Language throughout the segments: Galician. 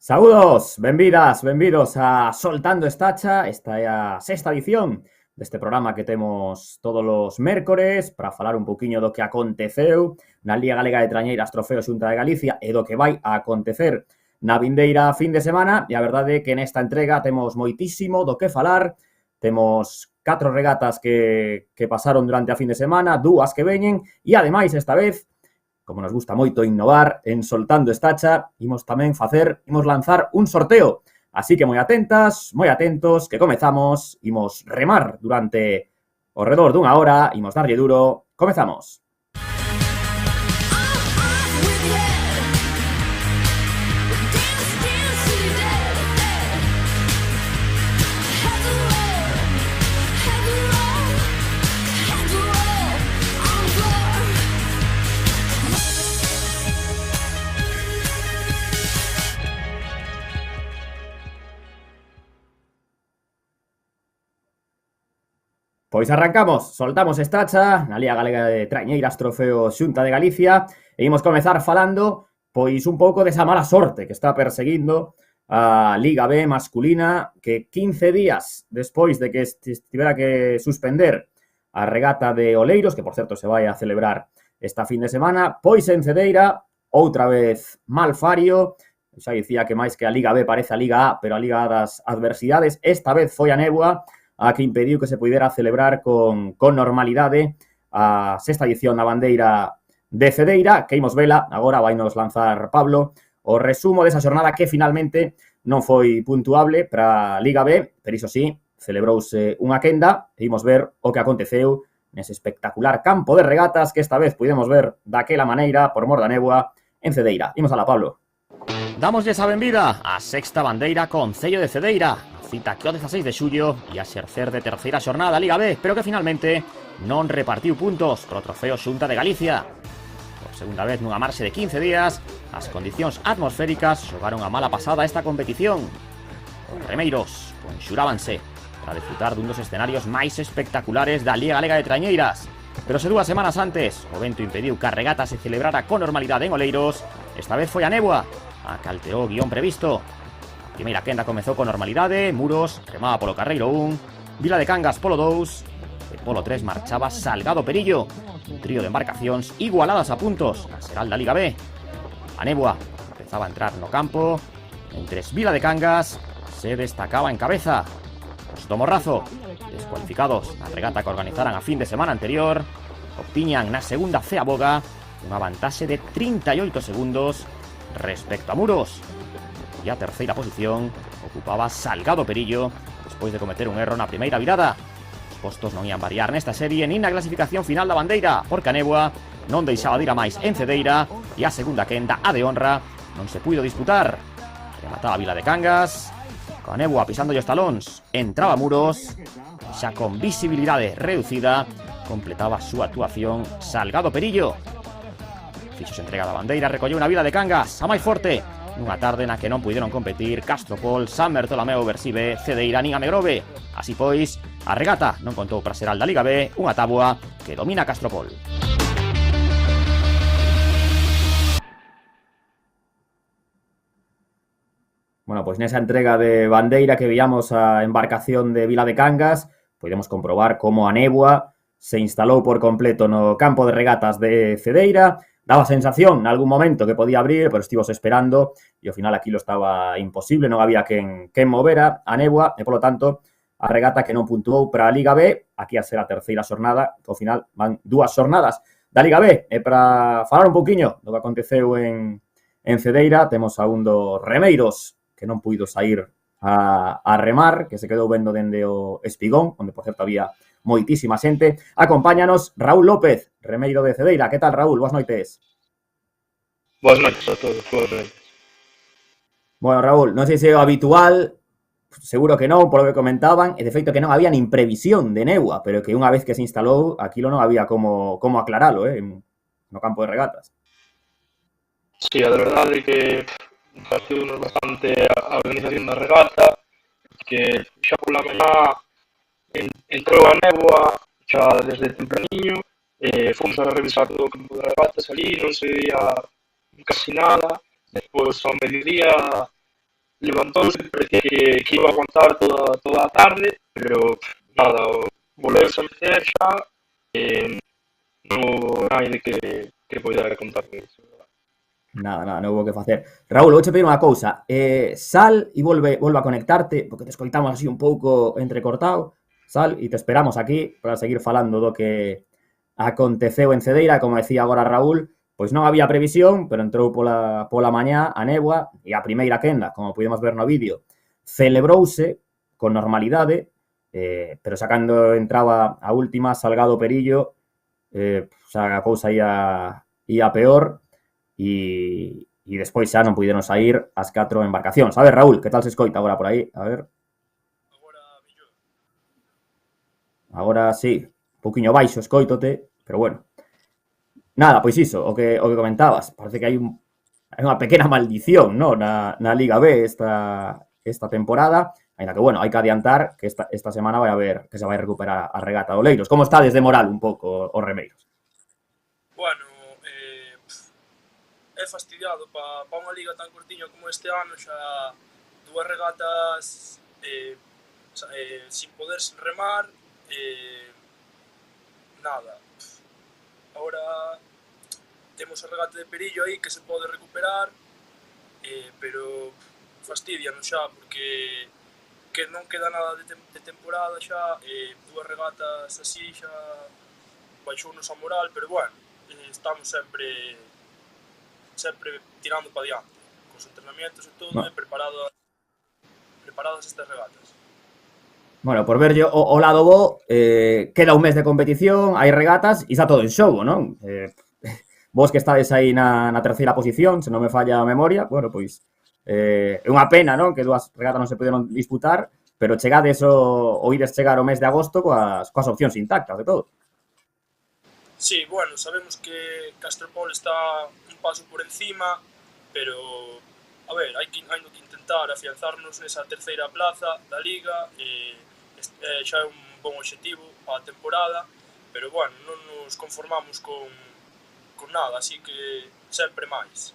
Saúdos, benvidas, benvidos a Soltando Estacha. Esta é a sexta edición deste programa que temos todos os mércores para falar un poquinho do que aconteceu na Liga Galega de Trañeiras Trofeo Xunta de Galicia e do que vai a acontecer na vindeira fin de semana. E a verdade é que nesta entrega temos moitísimo do que falar. Temos 4 regatas que pasaron durante a fin de semana, 2 que veñen e ademais esta vez, como nos gusta moito innovar en Soltando Estacha, imos lanzar un sorteo. Así que moi atentas, moi atentos, que comezamos, imos remar durante ao redor dunha hora, imos darlle duro, comezamos. Pois arrancamos, soltamos estacha na Liga Galega de Trañeiras Trofeo Xunta de Galicia e imos comezar falando pois un pouco desa mala sorte que está perseguindo a Liga B masculina, que 15 días despois de que estivera que suspender a regata de Oleiros, que por certo se vai a celebrar esta fin de semana, pois en Cedeira, outra vez Malfario. Xa dicía que máis que a Liga B parece a Liga A, pero a Liga A das adversidades, esta vez foi a néboa a que impediu que se pudera celebrar con normalidade a sexta edición da bandeira de Cedeira, que imos vela, agora vai nos lanzar Pablo o resumo desa xornada que finalmente non foi puntuable para a Liga B, pero iso sí, celebrouse unha quenda e imos ver o que aconteceu nese espectacular campo de regatas que esta vez pudemos ver daquela maneira por mor da néboa en Cedeira. Imos alá, Pablo. Damoslle a benvida á sexta bandeira Concello de Cedeira, cita que o 16 de xullo e a xercer de terceira xornada da Liga B, pero que finalmente non repartiu puntos pro trofeo Xunta de Galicia. Por segunda vez nunha marxe de 15 días, as condicións atmosféricas xogaron a mala pasada esta competición. Os remeiros conxurábanse para disfrutar dun dos escenarios máis espectaculares da Liga Galega de Trañeiras, pero se 2 semanas antes o vento impediu que a regata se celebrara con normalidade en Oleiros, esta vez foi a néboa a que alterou o guión previsto. A primeira quenda comezou con normalidade, Muros remaba polo carreiro 1, Vila de Cangas polo 2, e polo 3 marchaba Salgado Perillo, un trío de embarcacións igualadas a puntos na xeral da Liga B. A néboa empezaba a entrar no campo, mentres Vila de Cangas se destacaba en cabeza. Os do Morrazo, descualificados na regata que organizaran a fin de semana anterior, obtiñan na segunda ceaboga unha vantaxe de 38 segundos respecto a Muros. E a terceira posición ocupaba Salgado Perillo despois de cometer un erro na primeira virada. Os postos non ian variar nesta serie nin na clasificación final da bandeira, porque a néboa non deixaba de ir a máis en Cedeira e a segunda quenda, a de honra, non se puido disputar. Remataba Vila de Cangas, coa néboa pisando os talóns, entraba Muros, xa con visibilidade reducida, completaba a súa actuación Salgado Perillo. Fixos entrega da bandeira, recolleu unha Vila de Cangas, a máis forte, nunha tarde na que non puideron competir Castropol, San Bertolomeu, Bercibe, Cedeira nin Amegrove. Así pois, a regata non contou para ser da Liga B, unha táboa que domina Castropol. Bueno, pois nesa entrega de bandeira que veíamos a embarcación de Vila de Cangas, podemos comprobar como a néboa se instalou por completo no campo de regatas de Cedeira. Daba sensación en algún momento que podía abrir, pero estivos esperando e ao final aquilo estaba imposible, non había quen movera a néboa e, polo tanto, a regata que non puntuou para a Liga B, aquí a ser a terceira xornada, ao final van 2 xornadas da Liga B. E para falar un pouquiño do que aconteceu en Cedeira, temos a un dos remeiros que non puido sair a remar, que se quedou vendo dende o Espigón, onde, por certo, había moitísima xente. Acompáñanos Raúl López, remeiro de Cedeira. Que tal, Raúl? Boas noites. Boas noites a todos, boas noites. Bueno, Raúl, non sei se é o habitual, seguro que non, por lo que comentaban, e de feito que non había nin previsión de néboa, pero que unha vez que se instalou, aquilo non había como aclaralo, no campo de regatas. Sí, a verdade é que faciunos bastante a organización da regata, que xa pola mañá entrou a néboa xa desde tempraniño, fomos a revisar todo o campo de regatas ali, non se veía casi nada. Despois ao mediodía levantouse, parecía que iba a aguantar toda a tarde, pero nada, volveuse a meter xa, non houve nada de que poidera contar con iso. Nada, non houve que facer. Raúl, vou che pedir unha cousa. Sal e volve a conectarte, porque te escoitamos así un pouco entrecortado. Sal e te esperamos aquí para seguir falando do que aconteceu en Cedeira. Como decía agora Raúl, pois non había previsión, pero entrou pola mañá a néboa e a primeira quenda, como pudemos ver no vídeo, celebrouse con normalidade, pero xa cando entraba a última, Salgado Perillo, xa a cousa ia peor, e despois xa non puideron sair as 4 embarcacións. A ver, Raúl, que tal se escoita agora por aí? A ver. Agora sí, un pouquiño baixo escoítote, pero bueno. Nada, pois iso, o que comentabas. Parece que hai unha pequena maldición, no, na Liga B esta temporada, aínda que, bueno, hai que adiantar que esta semana vai haber que se vai recuperar a regata de Oleiros. Como está desde moral un pouco os remeiros? Bueno, é fastidiado para unha liga tan cortiña como este ano, xa dúas regatas sin poder remar, nada. Ahora temos a regata de Perillo aí que se pode recuperar, pero fastidianos xa porque que non queda nada de temporada xa, dúas regatas así xa baixounos a moral, pero bueno, estamos sempre tirando para diante, cos entrenamientos e todo, no. Preparadas estas regatas. Bueno, por verlle o lado bo, queda un mes de competición, hai regatas e está todo en xogo, non? Vos que estades aí na terceira posición, se non me falla a memoria, bueno, pois é unha pena, non? Que dúas regatas non se poderon disputar, pero chegades o ides chegar o mes de agosto coas opcións intactas de todo. Sí, bueno, sabemos que Castropol está un paso por encima, pero, a ver, hai que intentar afianzarnos nesa terceira plaza da Liga, xa é un bon obxectivo para a temporada, pero, bueno, non nos conformamos con nada, así que sempre máis.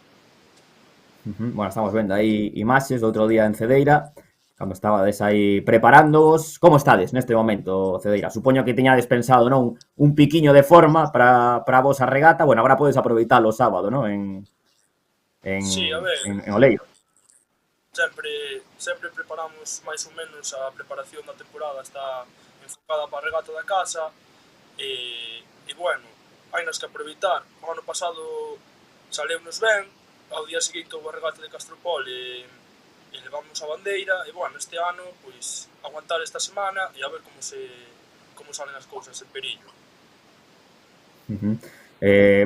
Bueno, estamos vendo aí imaxes do outro día en Cedeira, cando estabades aí preparándoos. Como estades neste momento, Cedeira? Supoño que tiñades pensado, non, un piquiño de forma para a vosa regata. Bueno, agora podes aproveitar o sábado, non? Sí, a ver, en Oleiros. Sempre preparamos máis ou menos a preparación da temporada, está enfocada para a regata da casa, e bueno, hainas que aproveitar. O ano pasado saleunos ben, ao día seguinte houve a regata de Castropol e levamos a bandeira, e bueno, este ano, pois, aguantar esta semana e a ver como salen as cousas en Perillo.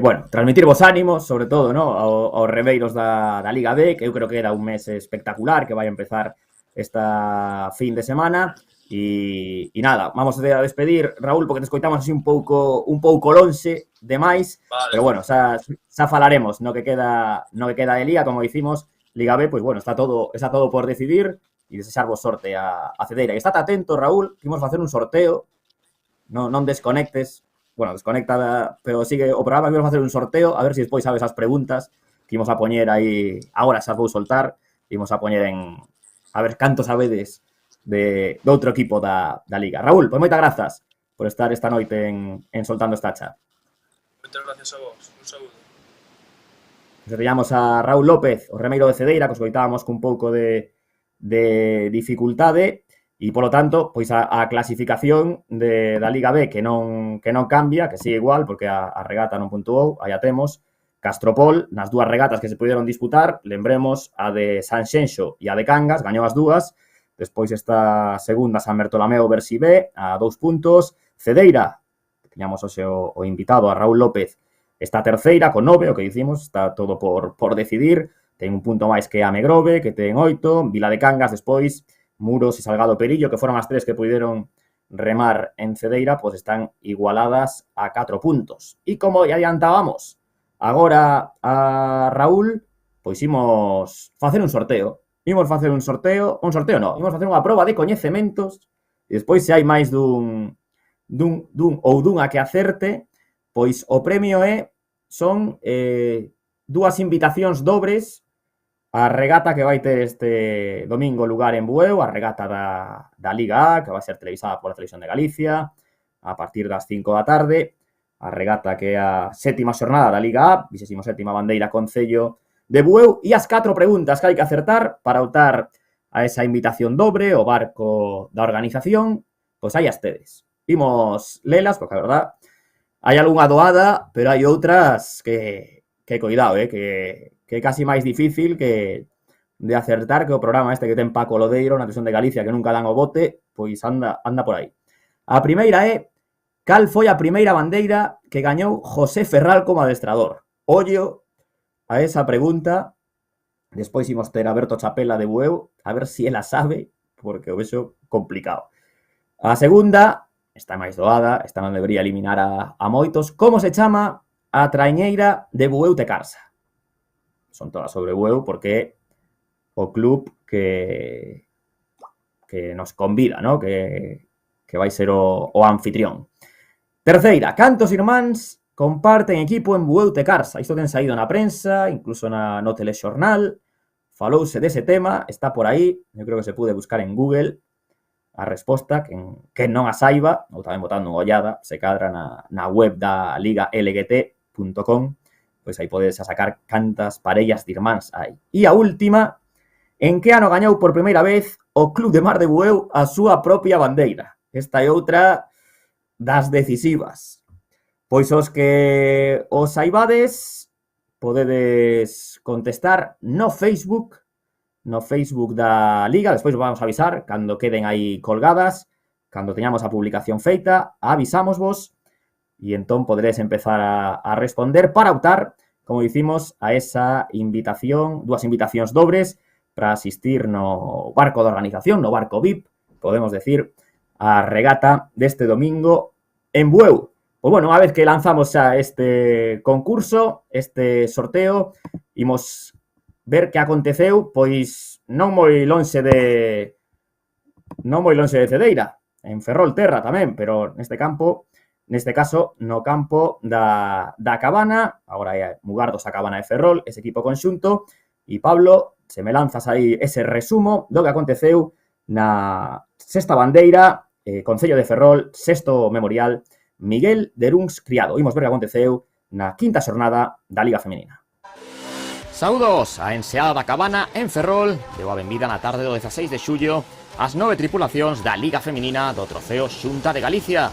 Bueno, transmitir vos ánimos, sobre todo, ¿no? aos remeiros da Liga B, que eu creo que era un mes espectacular, que vai a empezar esta fin de semana. E nada, vamos a despedir, Raúl, porque te escoitamos así un pouco lonxe demais, vale. Pero bueno, xa falaremos no que queda de Liga, como dicimos, Liga B, pois bueno, está todo por decidir e desexarvos sorte a Cedeira. E estate atento, Raúl, que imos facer un sorteo, non desconectes, bueno, desconecta, pero sigue o programa, que imos facer un sorteo, a ver se despois sabes as preguntas que imos a poñer aí, agora xa vou soltar, imos a poñer a ver canto sabedes de outro equipo da Liga. Raúl, pois moitas grazas por estar esta noite en Soltando Estacha. Moitas gracias a vos, un saúdo. Veíamos a Raúl López, o remeiro de Cedeira, que os coitábamos cun pouco de dificultade, e polo tanto, pois a clasificación da Liga B que non cambia, que sigue igual, porque a regata non puntuou, aí a temos. Castropol, nas dúas regatas que se puderon disputar, lembremos a de Sanxenxo e a de Cangas, gañou as dúas. Despois está segunda San Bertolomeo Bersi B, a 2 puntos. Cedeira, que tiñamos hoxe o invitado, a Raúl López, está terceira con 9, o que dicimos, está todo por decidir. Ten un punto máis que a Megrove, que ten 8. Vila de Cangas, despois, Muros e Salgado Perillo, que foron as 3 que puideron remar en Cedeira, pois están igualadas a 4 puntos. E como ya adiantábamos agora a Raúl, pois imos facer un sorteo. Imos facer un sorteo non, imos facer unha proba de coñecementos e despois se hai máis dun ou dunha que acerte, pois o premio son 2 invitacións dobres a regata que vai ter este domingo lugar en Bueu, a regata da Liga A, que vai ser televisada pola Televisión de Galicia, a partir das 5 da tarde, a regata que é a 7ª xornada da Liga A, 27ª bandeira Concello de Bueu, e as 4 preguntas que hai que acertar para optar a esa invitación dobre, o barco da organización, pois aí as tedes. Imos lelas, porque a verdad, hai algunha doada, pero hai outras que cuidado, que é casi máis difícil que de acertar que o programa este que ten Paco Lodeiro na Televisión de Galicia, que nunca dan o bote, pois anda por aí. A primeira é: cal foi a primeira bandeira que gañou José Ferral como adestrador? Ollo a esa pregunta. Despois imos ter a Berto Chapela de Bueu, a ver se ela sabe, porque o vexo complicado. A segunda, esta máis doada, esta non debería eliminar a moitos. Como se chama a traiñeira de Bueu de Carsa? Son todas sobre Bueu porque o club que nos convida, ¿no? Que vai ser o anfitrión. Terceira, cantos irmáns comparten equipo en Bueu de Carsa? Isto ten saído na prensa, incluso no telexornal. Falouse dese tema, está por aí. Eu creo que se pude buscar en Google a resposta, que non a saiba, ou tamén botando unha ollada, se cadra na web da liga lgt.com, pois aí podes sacar cantas parellas de irmáns hai. E a última, en que ano gañou por primeira vez o Club de Mar de Bueu a súa propia bandeira? Esta é outra das decisivas. Pois os que os saibades podedes contestar no Facebook da Liga. Despois vamos a avisar cando queden aí colgadas, cando teñamos a publicación feita, avisámosvos e entón poderes empezar a responder para optar, como dicimos, a esa invitación, 2 invitacións dobres para asistir no barco de organización, no barco VIP, podemos decir, a regata deste domingo en Bueu. Pois bueno, unha vez que lanzamos xa este concurso, este sorteo, imos ver que aconteceu, pois non moi lonxe de Cedeira, en Ferrol Terra tamén, pero neste caso, no campo da Cabana, agora é Mugardos a Cabana de Ferrol, ese equipo conxunto, e Pablo, se me lanzas aí ese resumo do que aconteceu na sexta bandeira, Concello de Ferrol, sexto memorial, Miguel de Rungs Criado. Imos ver que aconteceu na 5ª xornada da Liga Femenina. Saúdos a enseada da Cabana en Ferrol. Deu a benvida na tarde do 16 de xullo as 9 tripulacións da Liga Femenina do Trofeo Xunta de Galicia.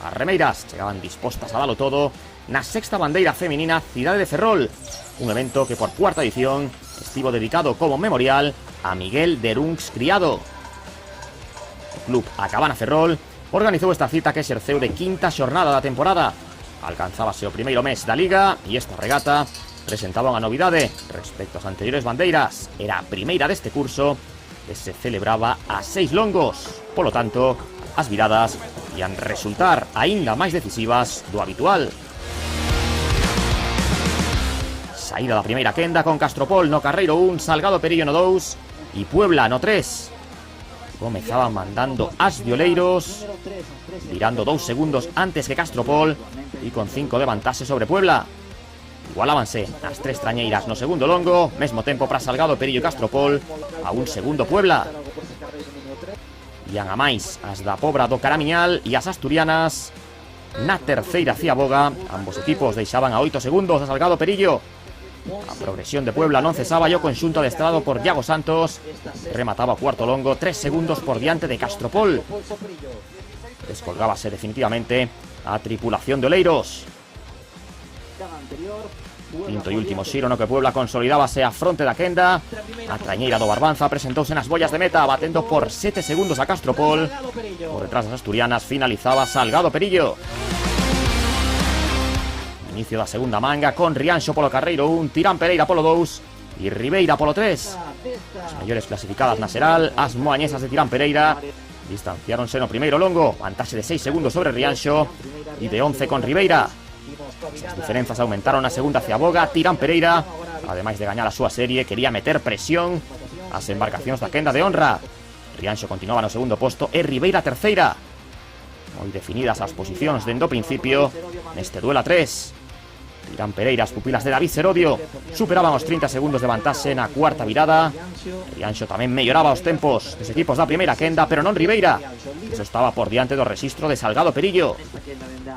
As remeiras chegaban dispostas a dalo todo na sexta bandeira femenina Cidade de Ferrol, un evento que por 4ª edición estivo dedicado como memorial a Miguel de Rungs Criado. O club A Cabana Ferrol organizou esta cita que exerceu de 5ª xornada da temporada. Alcanzábase o primeiro mes da Liga e esta regata presentaba unha novidade respecto ás anteriores bandeiras. Era a primeira deste curso que se celebraba a 6 longos. Polo tanto, as viradas ian resultar aínda máis decisivas do habitual. Saída da primeira quenda con Castropol no carreiro 1, Salgado Perillo no 2 e Puebla no 3. Comezaban mandando as violeiros, virando 2 segundos antes que Castropol e con 5 de vantaxe sobre Puebla. Igualábanse as 3 trañeiras no segundo longo, mesmo tempo para Salgado Perillo e Castropol, a un segundo Puebla. Ian a máis as da Pobra do Caramiñal e as asturianas. Na terceira ciaboga, ambos equipos deixaban a 8 segundos a Salgado Perillo. A progresión de Puebla non cesaba e o conxunto adestrado por Iago Santos remataba o cuarto longo 3 segundos por diante de Castropol. Descolgábase definitivamente a tripulación de Oleiros. Quinto e último xiro no que Puebla consolidábase a fronte da quenda. A trañeira do Barbanza presentouse nas bollas de meta, batendo por 7 segundos a Castropol. Por detrás das asturianas finalizaba Salgado Perillo. Inicio da segunda manga con Rianxo polo carreiro 1, Tirán Pereira polo 2 e Ribeira polo 3. As mellores clasificadas na xeral, as moañesas de Tirán Pereira, distanciáronse no primeiro longo, vantaxe de 6 segundos sobre Rianxo e de 11 con Ribeira. As diferenzas aumentaron na segunda ciaboga. Tirán Pereira, ademais de gañar a súa serie, quería meter presión ás embarcacións da quenda de honra. Rianxo continuaba no segundo posto e Ribeira terceira. Moi definidas as posicións dende o principio neste duelo a 3. Tiran Pereira as pupilas de David Serodio. Superaban os 30 segundos de vantaxe na cuarta virada. Rianxo tamén melloraba os tempos dos equipos da primeira quenda, pero non Ribeira. Eso estaba por diante do rexistro de Salgado Perillo.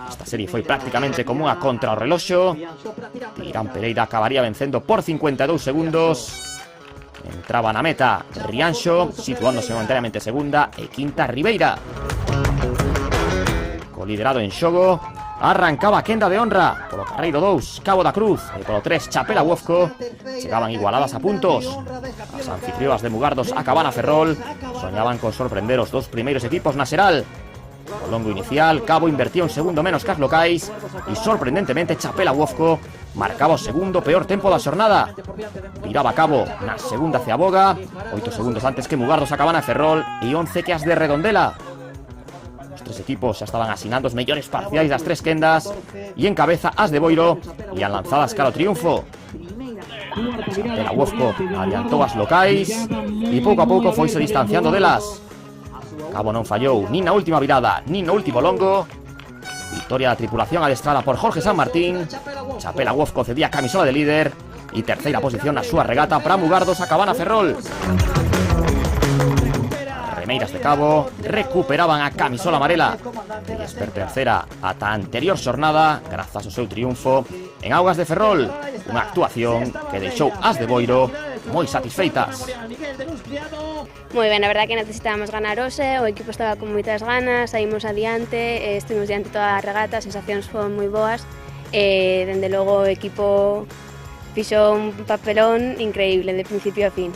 Esta serie foi prácticamente como unha contra o reloxo. Tirán Pereira acabaría vencendo por 52 segundos. Entraba na meta Rianxo, situándose momentáneamente segunda e quinta Ribeira. Co liderado en xogo, arrancaba a quenda de honra. Polo carreiro 2, Cabo da Cruz, e polo 3, Chapela Uofco. Chegaban igualadas a puntos. As anfitrioas de Mugardos a Cabana Ferrol soñaban con sorprender os dos primeiros equipos na xeral. O longo inicial, Cabo invertía un segundo menos que as locais e, sorprendentemente, Chapela Uofco marcaba o segundo peor tempo da xornada. Viraba Cabo na segunda ceaboga, 8 segundos antes que Mugardos a Cabana Ferrol e 11 que as de Redondela. Os tres equipos xa estaban asinando os mellores parciais das tres quendas e en cabeza as de Boiro ian lanzadas cara ao triunfo. Chapela Uofco adiantou as locais e pouco a pouco foise distanciando delas. Cabo non fallou nin na última virada nin no último longo. Victoria da tripulación adestrada por Jorge San Martín. Chapela Uofco cedía camisola de líder e terceira posición na súa regata para Mugardos a Cabana Ferrol. As remeiras de Cabo recuperaban a camisola amarela e per terceira ata a anterior xornada grazas ao seu triunfo en augas de Ferrol, unha actuación que deixou as de Boiro moi satisfeitas. Moi ben, a verdad que necesitábamos ganar hoxe, o equipo estaba con moitas ganas, saímos adiante, estivemos diante toda a regata, as sensacións foron moi boas, e dende logo o equipo fixo un papelón increíble de principio a fin.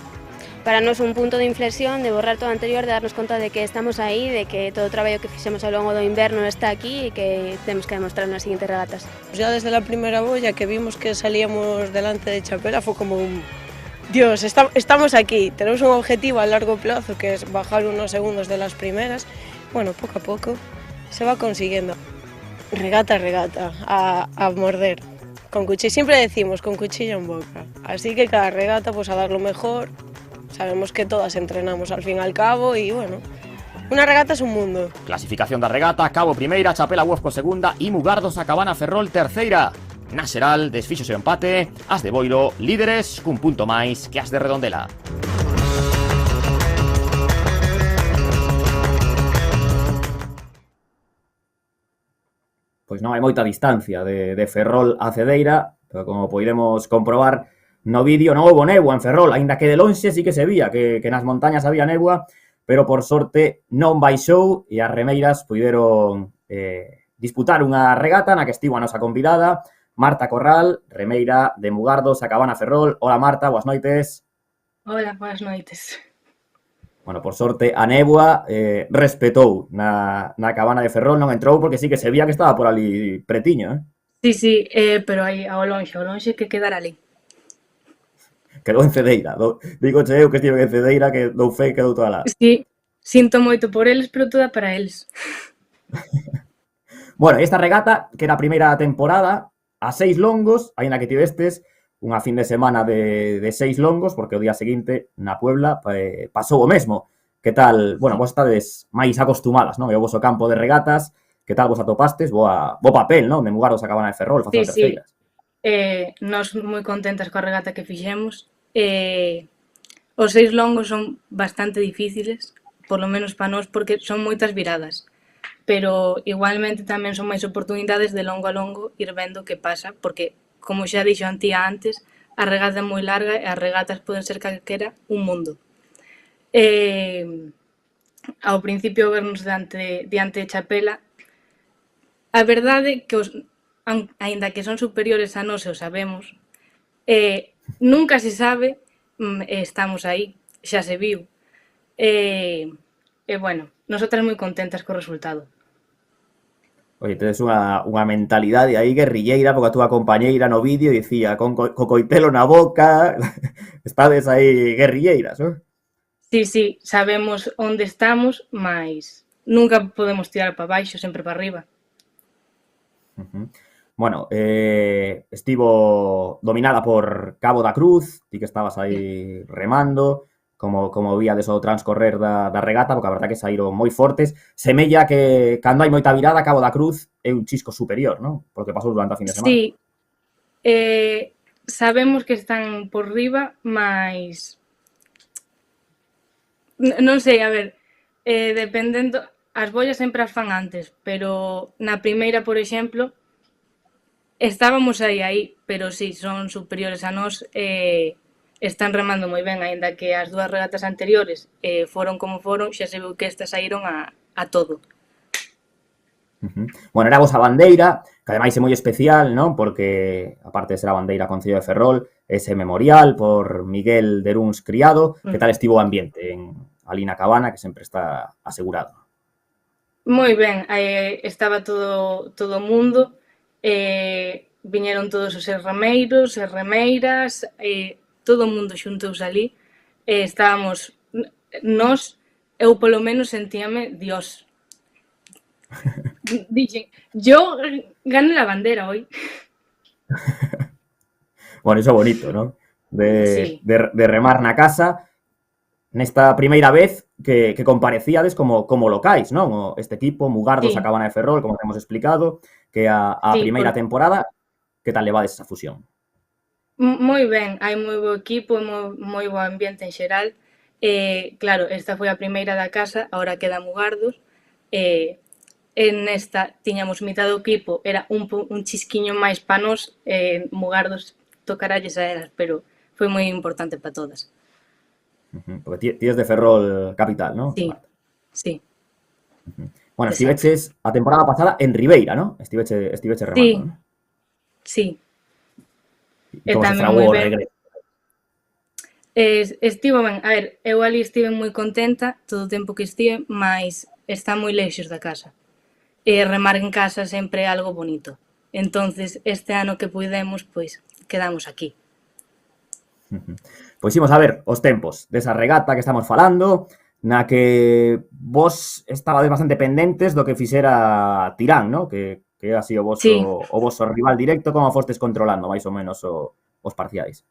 Para nós un punto de inflexión, de borrar todo o anterior, de darnos conta de que estamos aí, de que todo o traballo que fixemos ao longo do inverno está aquí e que temos que demostrar nas seguintes regatas. Ya desde la primera boya que vimos que salíamos delante de Chapela fue como un... Dios, estamos aquí, tenemos un objetivo a largo plazo que es bajar unos segundos de las primeras. Bueno, poco a poco se va consiguiendo. Regata a regata, a morder. Con cuchillo, siempre decimos con cuchillo en boca. Así que cada regata pues a dar lo mejor. Sabemos que todas entrenamos al fin y al cabo y bueno, una regata es un mundo. Clasificación da regata, Cabo primeira, Chapela Uofco segunda e Mugardos a Cabana Ferrol terceira. Na xeral, desfixos e empate, as de Boiro líderes cun punto máis que as de Redondela. Pois non hai moita distancia de Ferrol a Cedeira, pero como podemos comprobar no vídeo, non houbo néboa en Ferrol, aínda que de lonxe sí que se vía que nas montañas había néboa, pero por sorte non baixou e as remeiras puideron disputar unha regata na que estivo a nosa convidada, Marta Corral, remeira de Mugardos a Cabana Ferrol. Hola Marta, boas noites. Hola, boas noites. Bueno, por sorte, a néboa respetou na Cabana de Ferrol, non entrou porque sí que se vía que estaba por ali pretiño, Sí, pero aí ao lonxe que quedar ali. Quedou en Cedeira. Digoche eu que estive en Cedeira, que dou fe que quedou toda lá. Sí, sinto moito por eles, pero toda para eles. Bueno, esta regata, que era a primeira temporada, a 6 longos, aínda que tivestes unha fin de semana de 6 longos, porque o día seguinte na Puebla pasou o mesmo. Que tal? Bueno, vos estades máis acostumadas, non? E o voso campo de regatas, que tal vos atopastes? Bo papel, non? De Mugardos a Cabana de Ferrol, facendo terceiras. Nós moi contentas coa regata que fixemos. Os 6 longos son bastante difíciles, por lo menos para nós, porque son moitas viradas. Pero igualmente tamén son máis oportunidades de longo a longo ir vendo que pasa, porque, como xa dixo Antía antes, a regata é moi larga e as regatas poden ser calquera un mundo. Ao principio vernos diante de Chapela, a verdade que aínda que son superiores a nós, o sabemos, nunca se sabe, estamos aí, xa se viu. Bueno, nosotras moi contentas co resultado. Oye, tedes unha mentalidade aí guerrilleira, porque a túa compañeira no vídeo dicía co coitelo na boca, estades aí guerrilleiras, non? Sí, sabemos onde estamos, mas nunca podemos tirar para baixo, sempre para arriba. Bueno, estivo dominada por Cabo da Cruz, ti que estabas aí remando, como víades o transcorrer da regata, porque a verdade que saíron moi fortes. Semella que cando hai moita virada, Cabo da Cruz é un chisco superior, non? Porque pasou durante a fin de semana. Sí, Sabemos que están por riba, mas non sei, a ver, dependendo, as bollas sempre as fan antes, pero na primeira, por exemplo, estábamos aí, pero sí, son superiores a nós, están remando moi ben, aínda que as dúas regatas anteriores foron como foron, xa se viu que estas saíron a todo. Bueno, era a vosa bandeira, que ademais é moi especial, non? Porque, aparte de ser a bandeira Concello de Ferrol, ese memorial por Miguel de Runs Criado. Que tal estivo o ambiente ali na cabana, que sempre está asegurado? Moi ben, estaba todo o mundo, viñeron todos os remeiros e remeiras, todo o mundo xuntouse ali, estábamos nós, eu polo menos sentíame Dios. Dixen, yo gané la bandera hoy. Bueno, iso é bonito, non? Sí. De remar na casa nesta primeira vez que comparecíades como locais, non? Este equipo, Mugardos, Sí. a Cabana de Ferrol, como temos explicado, que a Sí, primeira temporada, que tal levades esa fusión? Moi ben, hai moi bo equipo, moi bo ambiente en xeral. Claro, esta foi a primeira da casa, agora queda Mugardos. En esta tiñamos mitad do equipo, era un chisquiño máis pa nós, Mugardos tocaralles a elas, pero foi moi importante para todas. Porque ti es de Ferrol capital, non? Sí, sí. Bueno, Exacto. estiveches a temporada pasada en Ribeira, non? Estiveche remando, Sí. non? Sí. E como se tamén fraguou moi o ben. regreso? Estivo ben, a ver, eu ali estive moi contenta todo o tempo que estive, mais está moi lexos da casa. Remar en casa sempre é algo bonito. Entonces, este ano que puidemos, pois, quedamos aquí. Pois imos a ver os tempos desa regata que estamos falando, na que vos estabades bastante pendentes do que fixera Tirán, non? Que é así o voso rival directo, como fostes controlando máis ou menos os parciais?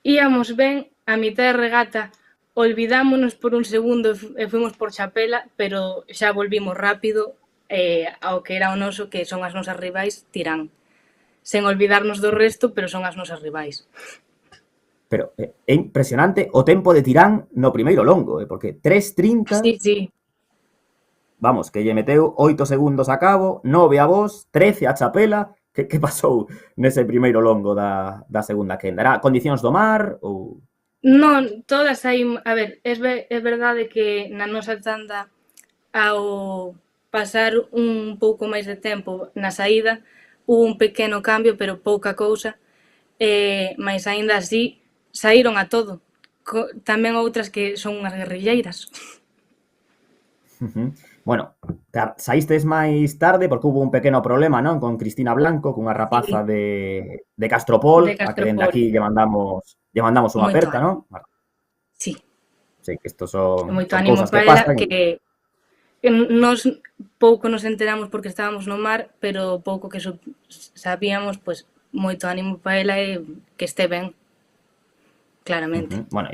Íamos ben, a mitad de regata olvidámonos por un segundo e fuimos por Chapela, pero xa volvimos rápido ao que era o noso, que son as nosas rivais, Tirán. Sen olvidarnos do resto, pero son as nosas rivais. Pero é impresionante o tempo de Tirán no primeiro longo, porque 3:30... Sí. Vamos, que lle meteu 8 segundos a cabo, 9 a vos, 13 a Chapela. Que pasou nese primeiro longo da segunda quenda? Era condicións do mar ou...? Non, todas aí, a ver, é verdade que na nosa tanda, ao pasar un pouco máis de tempo na saída, hubo un pequeno cambio, pero pouca cousa, mas aínda así saíron a todo. Tamén outras que son unhas guerrilleiras. Bueno, saístes máis tarde porque hubo un pequeno problema, non? Con Cristina Blanco, cunha rapaza de Castropol, a que dende aquí lle mandamos unha aperta, non? Sí. Sí, que estos son moito ánimo cousas que para pasan. Que nos pouco nos enteramos porque estábamos no mar, pero pouco que sabíamos, pois moito ánimo para ela e que este ben, claramente. Bueno,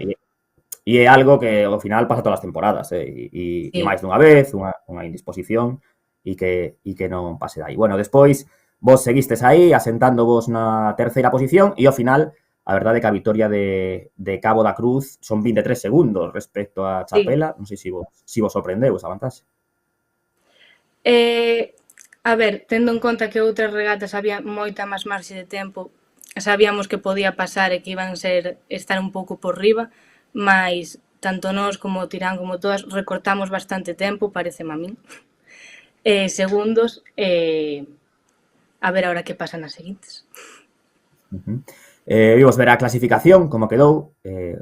e é algo que ao final pasa todas as temporadas, e máis dunha vez, unha indisposición, e que non pase de aí. Bueno, despois vos seguistes aí, asentándovos na terceira posición, e ao final, a verdade é que a vitoria de Cabo da Cruz son 23 segundos respecto a Chapela. Non sei se vos sorprendeu esa vantaxe. A ver, tendo en conta que outras regatas había moita máis marxe de tempo, sabíamos que podía pasar e que iban estar un pouco por riba, mas tanto nós como Tirán como todas recortamos bastante tempo, pareceme a min, segundos, a ver agora que pasa nas seguintes. Vimos ver a clasificación, como quedou,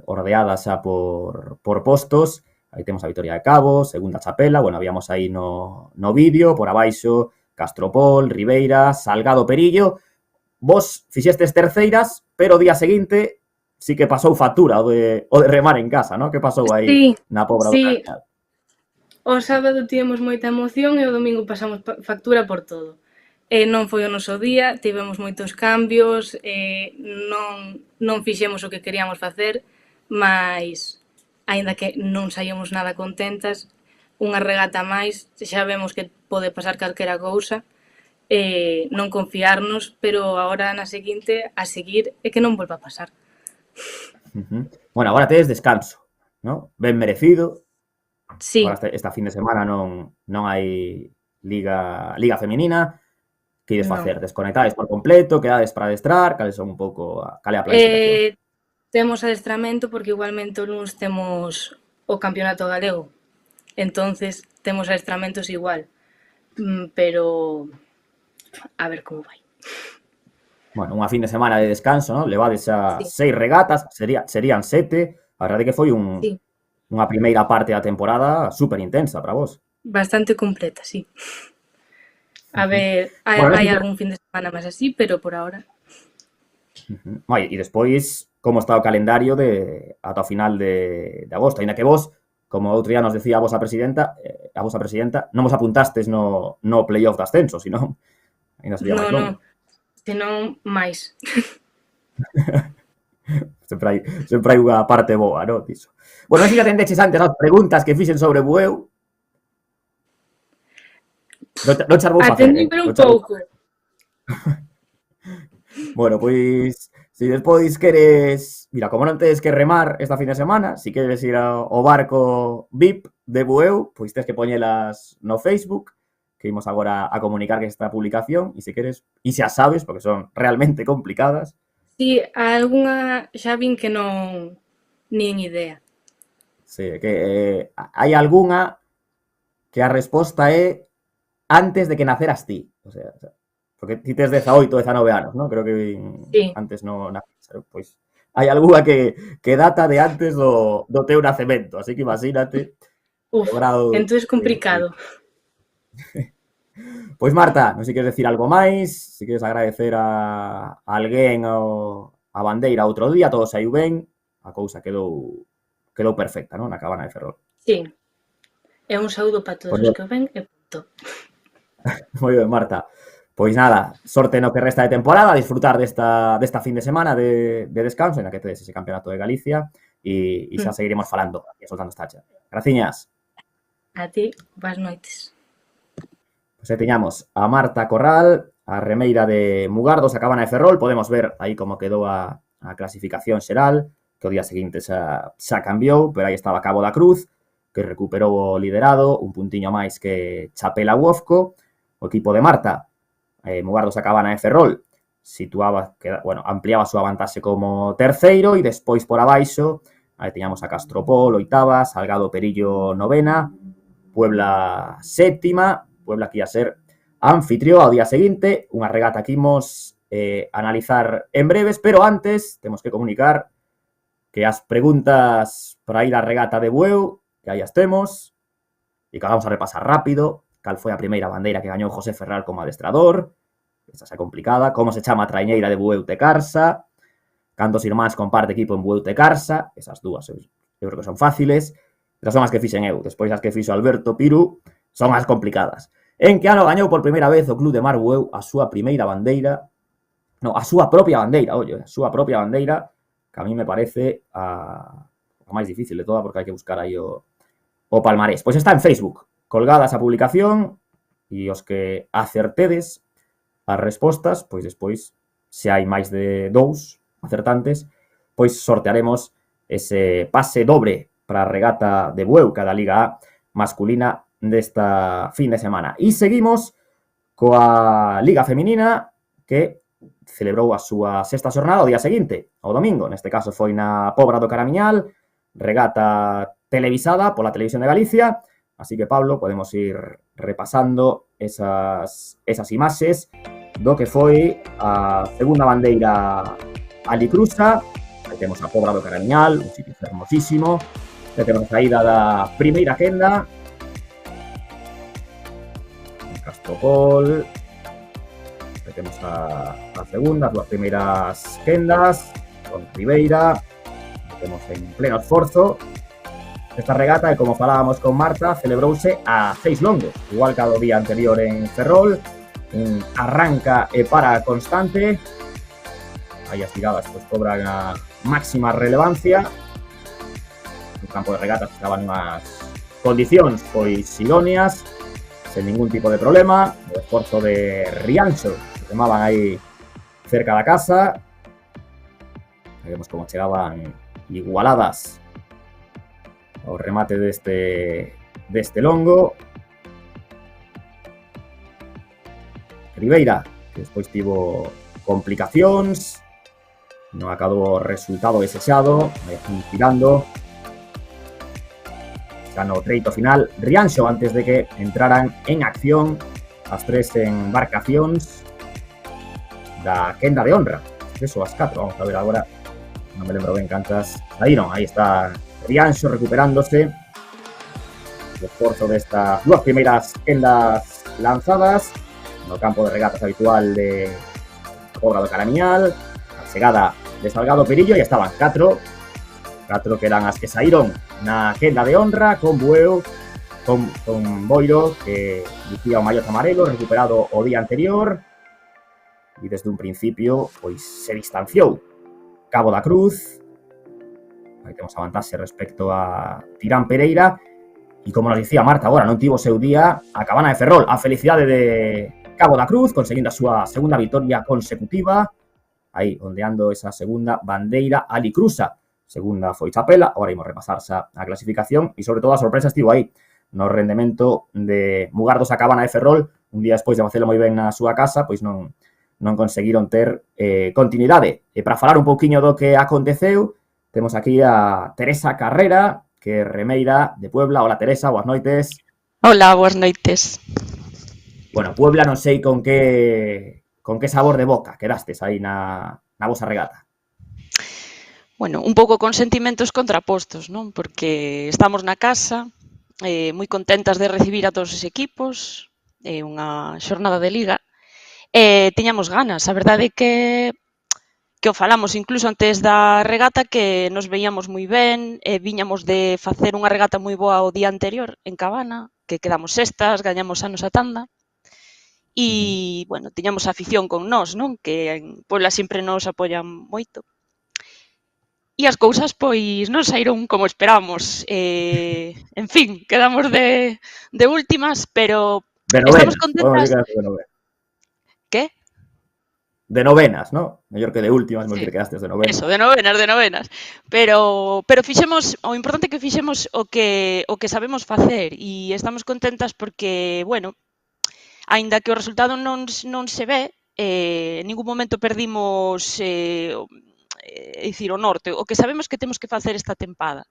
ordeada xa por postos. Aí temos a vitoria de Cabo, segunda Chapela, bueno, habíamos aí no vídeo, por abaixo, Castropol, Ribeira, Salgado, Perillo. Vos fixestes terceiras, pero o día seguinte sí que pasou factura o de remar en casa, non? Que pasou aí na Pobra do Cardeal? O sábado tivemos moita emoción e o domingo pasamos factura por todo. Non foi o noso día, tivemos moitos cambios, non fixemos o que queríamos facer, mas, aínda que non saíamos nada contentas, unha regata máis, xa vemos que pode pasar calquera cousa, non confiarnos, pero agora na seguinte a seguir e que non volva a pasar. Bueno, agora tedes descanso, ¿no? Ben merecido. Sí. Agora esta fin de semana non hai liga feminina. Que ides facer? Desconectades por completo? Quedades para adestrar? Cales son un pouco cal é a planificación? Temos adestramento porque igualmente o luns temos o campeonato galego. Entonces temos adestramentos igual. Pero a ver como vai. Bueno, unha fin de semana de descanso, ¿no? Levades a 6 regatas, serían 7. A verdade que foi unha primeira parte da temporada super intensa para vos. Bastante completa, sí. A ver, hai algún fin de semana máis así, pero por ahora. E despois, como está o calendario ata o final de agosto? Ainda que vos, como outro día nos decía a vosa presidenta, non vos apuntastes no playoff de ascenso, senón ainda sería máis longo. Senón máis. sempre hai unha parte boa, non? Diso. Bueno, non sei que atendeches antes as preguntas que fixen sobre Bueu. Non charvou facer. Atendí pero un pouco. Bueno, pois, se despois queres... Mira, como non tedes que remar esta fin de semana, se queres ir ao barco VIP de Bueu, pois tens que poñelas no Facebook, que imos agora a comunicar que esta publicación, e se queres, e xa sabes, porque son realmente complicadas. Sí, algunha xa vin que non... nin idea. Sí, que hai algunha que a resposta é antes de que naceras ti. O sea, porque ti tes 18, 19 anos, ¿no? Creo que antes non naces. Pois hai algunha que data de antes do teu nacemento, así que imagínate. Entón é complicado. Pois Marta, non sei se queres decir algo máis, se queres agradecer a alguén a bandeira outro día, todo saiu ben, a cousa quedou perfecta, non? Na cabana de Ferrol. Sí. É un saúdo para todos os que ven e punto. Moi ben, Marta. Pois nada, sorte no que resta de temporada, disfrutar desta fin de semana de descanso, en la que tedes ese campeonato de Galicia e xa seguiremos falando e soltando esta hacha. Graciñas. A ti, boas noites. Pois aí teñamos a Marta Corral, a remeira de Mugardos, a cabana de Ferrol. Podemos ver aí como quedou a clasificación xeral, que o día seguinte xa cambiou, pero aí estaba Cabo da Cruz, que recuperou o liderado, un puntiño máis que Chapela Uofco. O equipo de Marta, Mugardos a cabana de Ferrol, ampliaba a súa vantaxe como terceiro, e despois por abaixo, aí teñamos a Castropol, oitava, Salgado Perillo, novena, Puebla, sétima, Puebla que ia ser anfitrió ao día seguinte, unha regata que imos analizar en breves, pero antes temos que comunicar que as preguntas para ir á regata de Bueu, que aí as temos, e que vamos a repasar rápido. Cal foi a primeira bandeira que gañou José Ferral como adestrador? Esa xa complicada. Como se chama a traiñeira de Bueu Tecarsa? Cantos irmáns comparte equipo en Bueu Tecarsa? Esas dúas eu creo que son fáciles. Esas son as que fixen eu. Despois as que fixo Alberto Piru son as complicadas. En que ano gañou por primeira vez o Club de Mar Bueu a súa primeira bandeira? No, a súa propia bandeira, a súa propia bandeira, que a mí me parece a máis difícil de toda, porque hai que buscar aí o palmarés. Pois está en Facebook, colgada esa publicación, e os que acertedes as respostas, pois despois, se hai máis de 2 acertantes, pois sortearemos ese pase dobre para a regata de Bueu, cada Liga A masculina desta fin de semana. E seguimos coa Liga Feminina, que celebrou a súa sexta xornada o día seguinte, ao domingo. Neste caso foi na Pobra do Caramiñal, regata televisada pola Televisión de Galicia. Así que, Pablo, podemos ir repasando esas imaxes do que foi a segunda bandeira alicruza. Aí temos a Pobra do Caramiñal, un sitio fermosísimo. Aí temos a saída da primeira quenda. Castropol. Aí temos a segunda, as dúas primeiras quendas, con Ribeira. Aí temos en pleno esforzo. Esta regata, e como falábamos con Marta, celebrouse a 6 longos, igual que o día anterior en Ferrol. Un arranca e para constante. Aí as tiradas pues, cobran a máxima relevancia. Un campo de regatas que estaban unhas condicións pois idóneas. sen ningún tipo de problema. O esforzo de Rianxo, que llamaban aí cerca da casa. Vemos como chegaban igualadas ao remate deste longo. Ribeira, que despois tivo complicacións, non acabou o resultado desexado, tirando xa no treito final. Rianxo, antes de que entraran en acción as tres embarcacións da quenda de honra. Eso, as 4, vamos a ver agora, non me lembro ben cantas saíron. Aí está Rianxo recuperándose o esforzo destas dúas primeiras quendas lanzadas no campo de regatas habitual de Pobra do Caramiñal. A chegada de Salgado Perillo, e estaban 4 que eran as que saíron na quenda de honra, con Bueu, con Boiro, que lucía o mallot amarelo, recuperado o día anterior, e desde un principio pois se distanciou Cabo da Cruz. Aí temos a vantaxe respecto a Tirán Pereira, e como nos dicía Marta agora, non tivo seu día a Cabana de Ferrol. A felicidade de Cabo da Cruz, conseguindo a súa segunda vitoria consecutiva, aí ondeando esa segunda bandeira alicruza. Segunda foi Chapela, agora imos repasarse a clasificación, e sobre todo a sorpresa estivo aí no rendemento de Mugardos a Cabana de Ferrol. Un día despois de facelo moi ben na súa casa, pois non conseguiron ter continuidade. E para falar un pouquiño do que aconteceu, temos aquí a Teresa Carrera, que é remeira de Puebla. Hola, Teresa, boas noites. Hola, boas noites. Bueno, Puebla non sei con que sabor de boca quedastes aí na vosa regata. Bueno, un pouco con sentimentos contrapostos, non? Porque estamos na casa, moi contentas de recibir a todos os equipos, unha xornada de liga, e tiñamos ganas. A verdade é que o falamos incluso antes da regata, que nos veíamos moi ben, viñamos de facer unha regata moi boa o día anterior en Cabana, que quedamos sextas, gañamos a nosa tanda, e, bueno, tiñamos a afición con nós, non? Que en Puebla sempre nos apoian moito. E as cousas, pois, non saíron como esperábamos. En fin, quedamos de últimas, pero De novenas, estamos contentas. De novenas. Que? De novenas, ¿no? Mellor que de últimas, non Sí. que quedaste de novenas. Eso, de novenas. Pero fixemos, o importante é que fixemos o que sabemos facer, e estamos contentas porque, bueno, aínda que o resultado non se ve, en ningún momento perdimos dicir, o norte, o que sabemos que temos que facer esta tempada.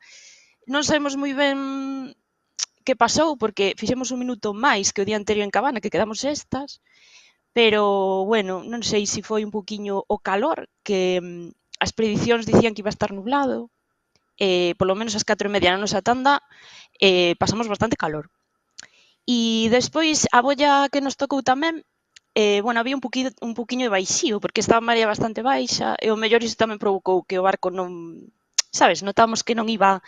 Non sabemos moi ben que pasou, porque fixemos un minuto máis que o día anterior en Cabana, que quedamos sextas, pero, bueno, non sei se foi un poquinho o calor, que as predicións dicían que iba a estar nublado, polo menos ás 4:30 na nosa tanda, pasamos bastante calor. E despois, a bolla que nos tocou tamén, bueno, había un poquinho de baixío, porque estaba a marea bastante baixa, e o mellor iso tamén provocou que o barco non, sabes, notamos que non iba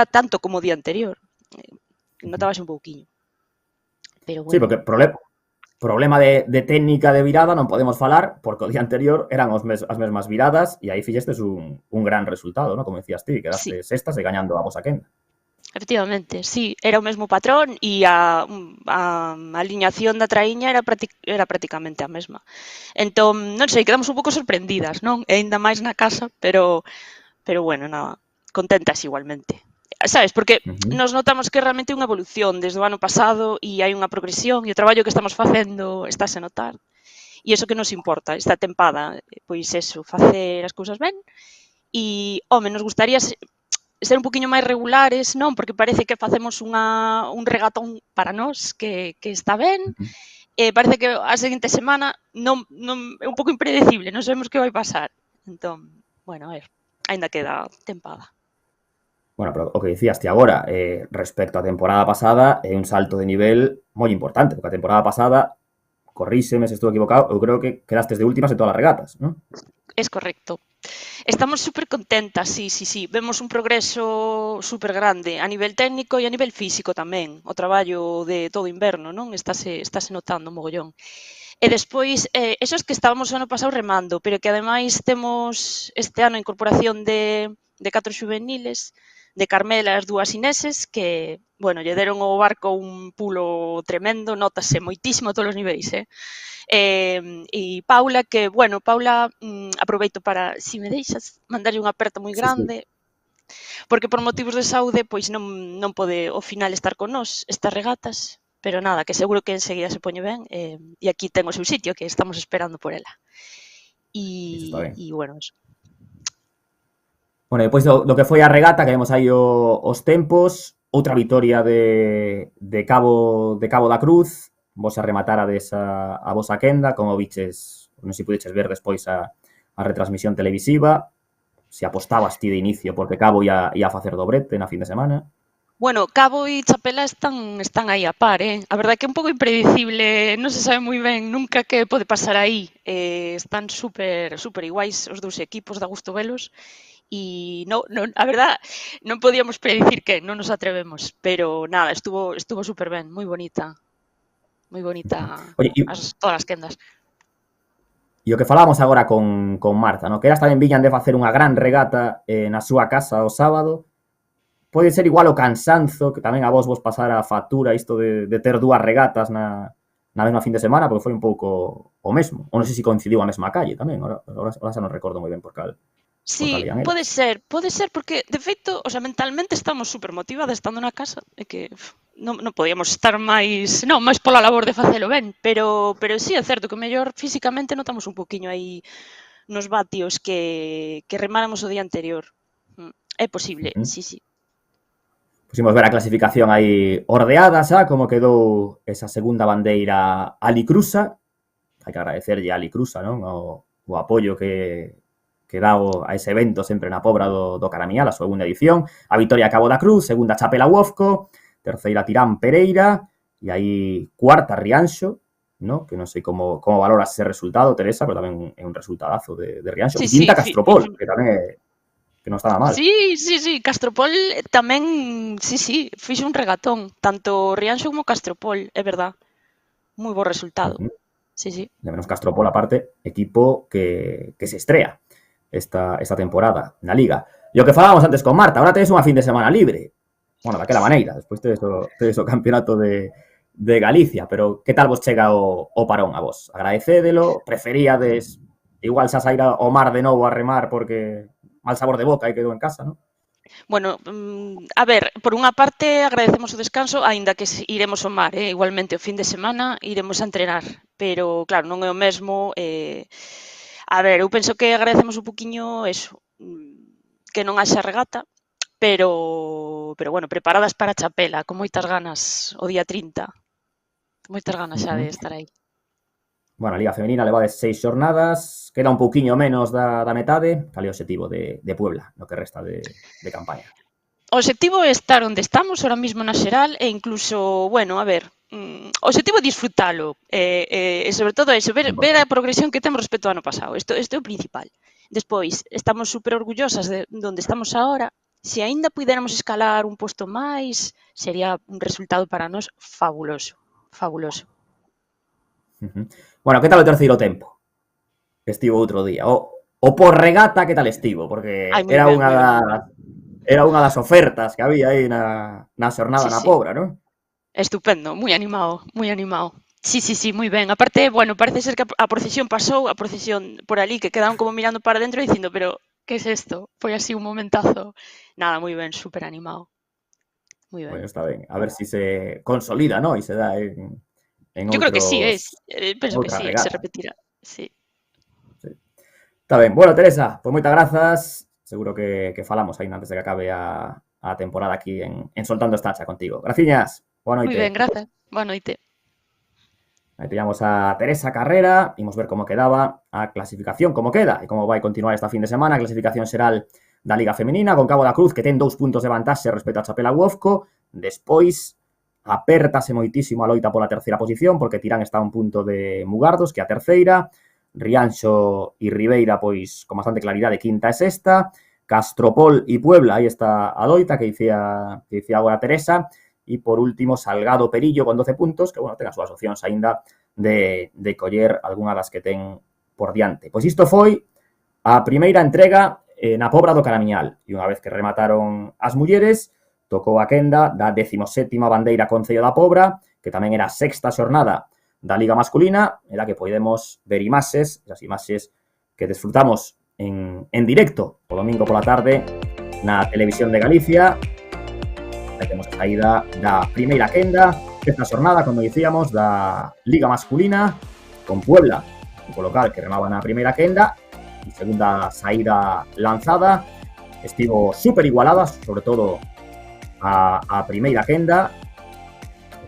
tanto como o día anterior. Notábase un pouquiño. Pero bueno. Sí, porque problema de técnica de virada non podemos falar, porque o día anterior eran as mesmas viradas, e aí fixestes un gran resultado, ¿no? Como decías ti, quedaste sextas e gañando a vosa quenda. Efectivamente, sí, era o mesmo patrón, e a aliñación da traíña era prácticamente a mesma. Entón, non sei, quedamos un pouco sorprendidas, non? E aínda máis na casa, pero bueno, nada, contentas igualmente. Sabes, porque nos notamos que realmente é unha evolución desde o ano pasado, e hai unha progresión, e o traballo que estamos facendo estáse a notar. E iso que nos importa, esta tempada, pois eso, facer as cousas ben, e, home, nos gustaría ser un poquinho máis regulares, non? Porque parece que facemos un regatón para nós que está ben, parece que a seguinte semana non é un pouco impredecible, non sabemos que vai pasar. Entón, bueno, a ver, aínda queda tempada. Bueno, pero o que dicías ti agora, respecto á temporada pasada, é un salto de nivel moi importante, porque a temporada pasada, corríxeme se estou equivocado, eu creo que quedastes de últimas en todas as regatas, non? Es correcto. Estamos super contentas, sí. Vemos un progreso super grande a nivel técnico e a nivel físico tamén. O traballo de todo o inverno, non? Estáse notando mogollón. E despois, esos que estábamos o ano pasado remando, pero que ademais temos este ano a incorporación de 4 xuveniles, de Carmela e as dúas Ineses, que, bueno, lle deron ao barco un pulo tremendo, notase moitísimo a todos os niveis, e Paula, que, bueno, Paula, aproveito para, se me deixas, mandarlle unha aperta moi grande, porque por motivos de saúde, pois non pode ao final estar con nós estas regatas, pero nada, que seguro que enseguida se poñe ben, e aquí ten o seu sitio, que estamos esperando por ela. E bueno, eso. Bueno, depois do que foi a regata, que vemos aí os tempos, outra vitoria de Cabo da Cruz, vos a rematarades a vosa quenda, como viches, non sei se pudeches ver despois a retransmisión televisiva, se apostabas ti de inicio porque Cabo ia facer dobrete na fin de semana. Bueno, Cabo e Chapela están aí a par, A verdade que é un pouco impredecible, non se sabe moi ben nunca que pode pasar aí. Están super iguais os dous equipos, dá gusto velos. E a verdade, non podíamos predicir que, non nos atrevemos, pero nada, estuvo super ben, moi bonita. Moi bonita. Oye, todas as quendas. E o que falábamos agora con Marta, no? Que elas tamén viñan de facer unha gran regata na súa casa o sábado. Pode ser igual o cansanzo, que tamén a vos pasara a factura isto de ter dúas regatas na mesma fin de semana, porque foi un pouco o mesmo. Ou non sei se coincidiu a mesma calle tamén, ahora xa non recordo moi ben por cal. Sí, pode ser, porque, de feito, o sea, mentalmente estamos super motivadas estando na casa, é que non podíamos estar máis pola labor de facelo ben, pero sí, é certo que mellor físicamente notamos un poquinho aí nos vatios que remáramos o día anterior. É posible, sí. Pusimos ver a clasificación aí ordeada xa, como quedou esa segunda bandeira alicrusa. Hai que agradecerlle a Alicrusa, non? O apoio que dá a ese evento sempre na Pobra do Caramiñal, a segunda edición. A vitoria Cabo da Cruz, segunda Chapela Uofco, terceira Tirán Pereira, e aí cuarta Rianxo, ¿no? Que non sei como valoras ese resultado, Teresa, pero tamén é un resultadazo de Rianxo. E quinta Castropol, que tamén que non estaba mal. Sí, Castropol tamén, fixo un regatón, tanto Rianxo como Castropol, é verdad. Moi bo resultado. Sí. De menos Castropol, aparte, equipo que se estrea esta temporada na Liga. E o que falábamos antes con Marta, ahora tedes unha fin de semana libre. Bueno, daquela maneira, despois tedes o campeonato de Galicia, pero que tal vos chega o parón a vos? Agradecédelo, preferíades igual xa sair ao mar de novo a remar porque mal sabor de boca e quedou en casa, non? Bueno, a ver, por unha parte agradecemos o descanso, aínda que iremos ao mar, igualmente o fin de semana iremos a entrenar, pero claro, non é o mesmo. A ver, eu penso que agradecemos un poquinho eso, que non haxa regata, pero bueno, preparadas para Chapela, con moitas ganas o día 30. Moitas ganas xa de estar aí. Bueno, a Liga Femenina levades 6 xornadas, queda un pouquiño menos da metade. Cal é o obxectivo de Puebla no que resta de campaña? O obxectivo é estar onde estamos ahora mismo na xeral e incluso, bueno, a ver, o obxectivo é disfrutalo e sobre todo eso, ver a progresión que temos respecto ao ano pasado. Isto é o principal. Despois, estamos super orgullosas de onde estamos agora. Se aínda puidéramos escalar un posto máis, sería un resultado para nós fabuloso. Bueno, que tal o terceiro tempo? Estivo outro día. O por regata, que tal estivo? Porque era unha das ofertas que había aí na xornada na Pobra, non? Estupendo, moi animado. Sí, moi ben. Aparte, bueno, parece ser que a procesión pasou, a procesión por ali, que quedaron como mirando para dentro dicindo, pero, que es esto? Foi así un momentazo. Nada, moi ben, super animado. Moi ben. Bueno, está ben. A ver si se consolida, ¿no? E se dá en outros... Yo creo que sí, penso que sí, se repetirá. Sí. Está ben. Bueno, Teresa, pues moitas grazas. Seguro que falamos aí antes de que acabe a temporada aquí en Soltando Estacha contigo. Graciñas. Boa noite. Moi ben, grazas. Boa noite. Aí teníamos a Teresa Carrera, imos ver como quedaba a clasificación, como queda e como vai continuar esta fin de semana, a clasificación xeral da Liga Femenina, con Cabo da Cruz, que ten 2 puntos de vantaxe respecto a Chapela Uofco. Despois, apértase moitísimo a loita pola terceira posición, porque Tirán está a un punto de Mugardos, que é a terceira. Rianxo e Ribeira, pois, con bastante claridade, quinta e sexta. Castropol e Puebla, aí está a loita, que dicía agora Teresa. E, por último, Salgado Perillo con 12 puntos, que, bueno, ten as súas opcións aínda de coller algunha das que ten por diante. Pois isto foi a primeira entrega na Pobra do Caramiñal. E unha vez que remataron as mulleres, tocou a quenda da 17ª bandeira Concello da Pobra, que tamén era a sexta xornada da Liga Masculina, en la que podemos ver imaxes, as imaxes que desfrutamos en directo o domingo pola tarde na Televisión de Galicia. Aí temos a saída da primeira quenda desta xornada, como dicíamos, da Liga Masculina, con Puebla, o local que remaba na primeira quenda, e segunda saída lanzada. Estivo super igualada, sobre todo a primeira quenda.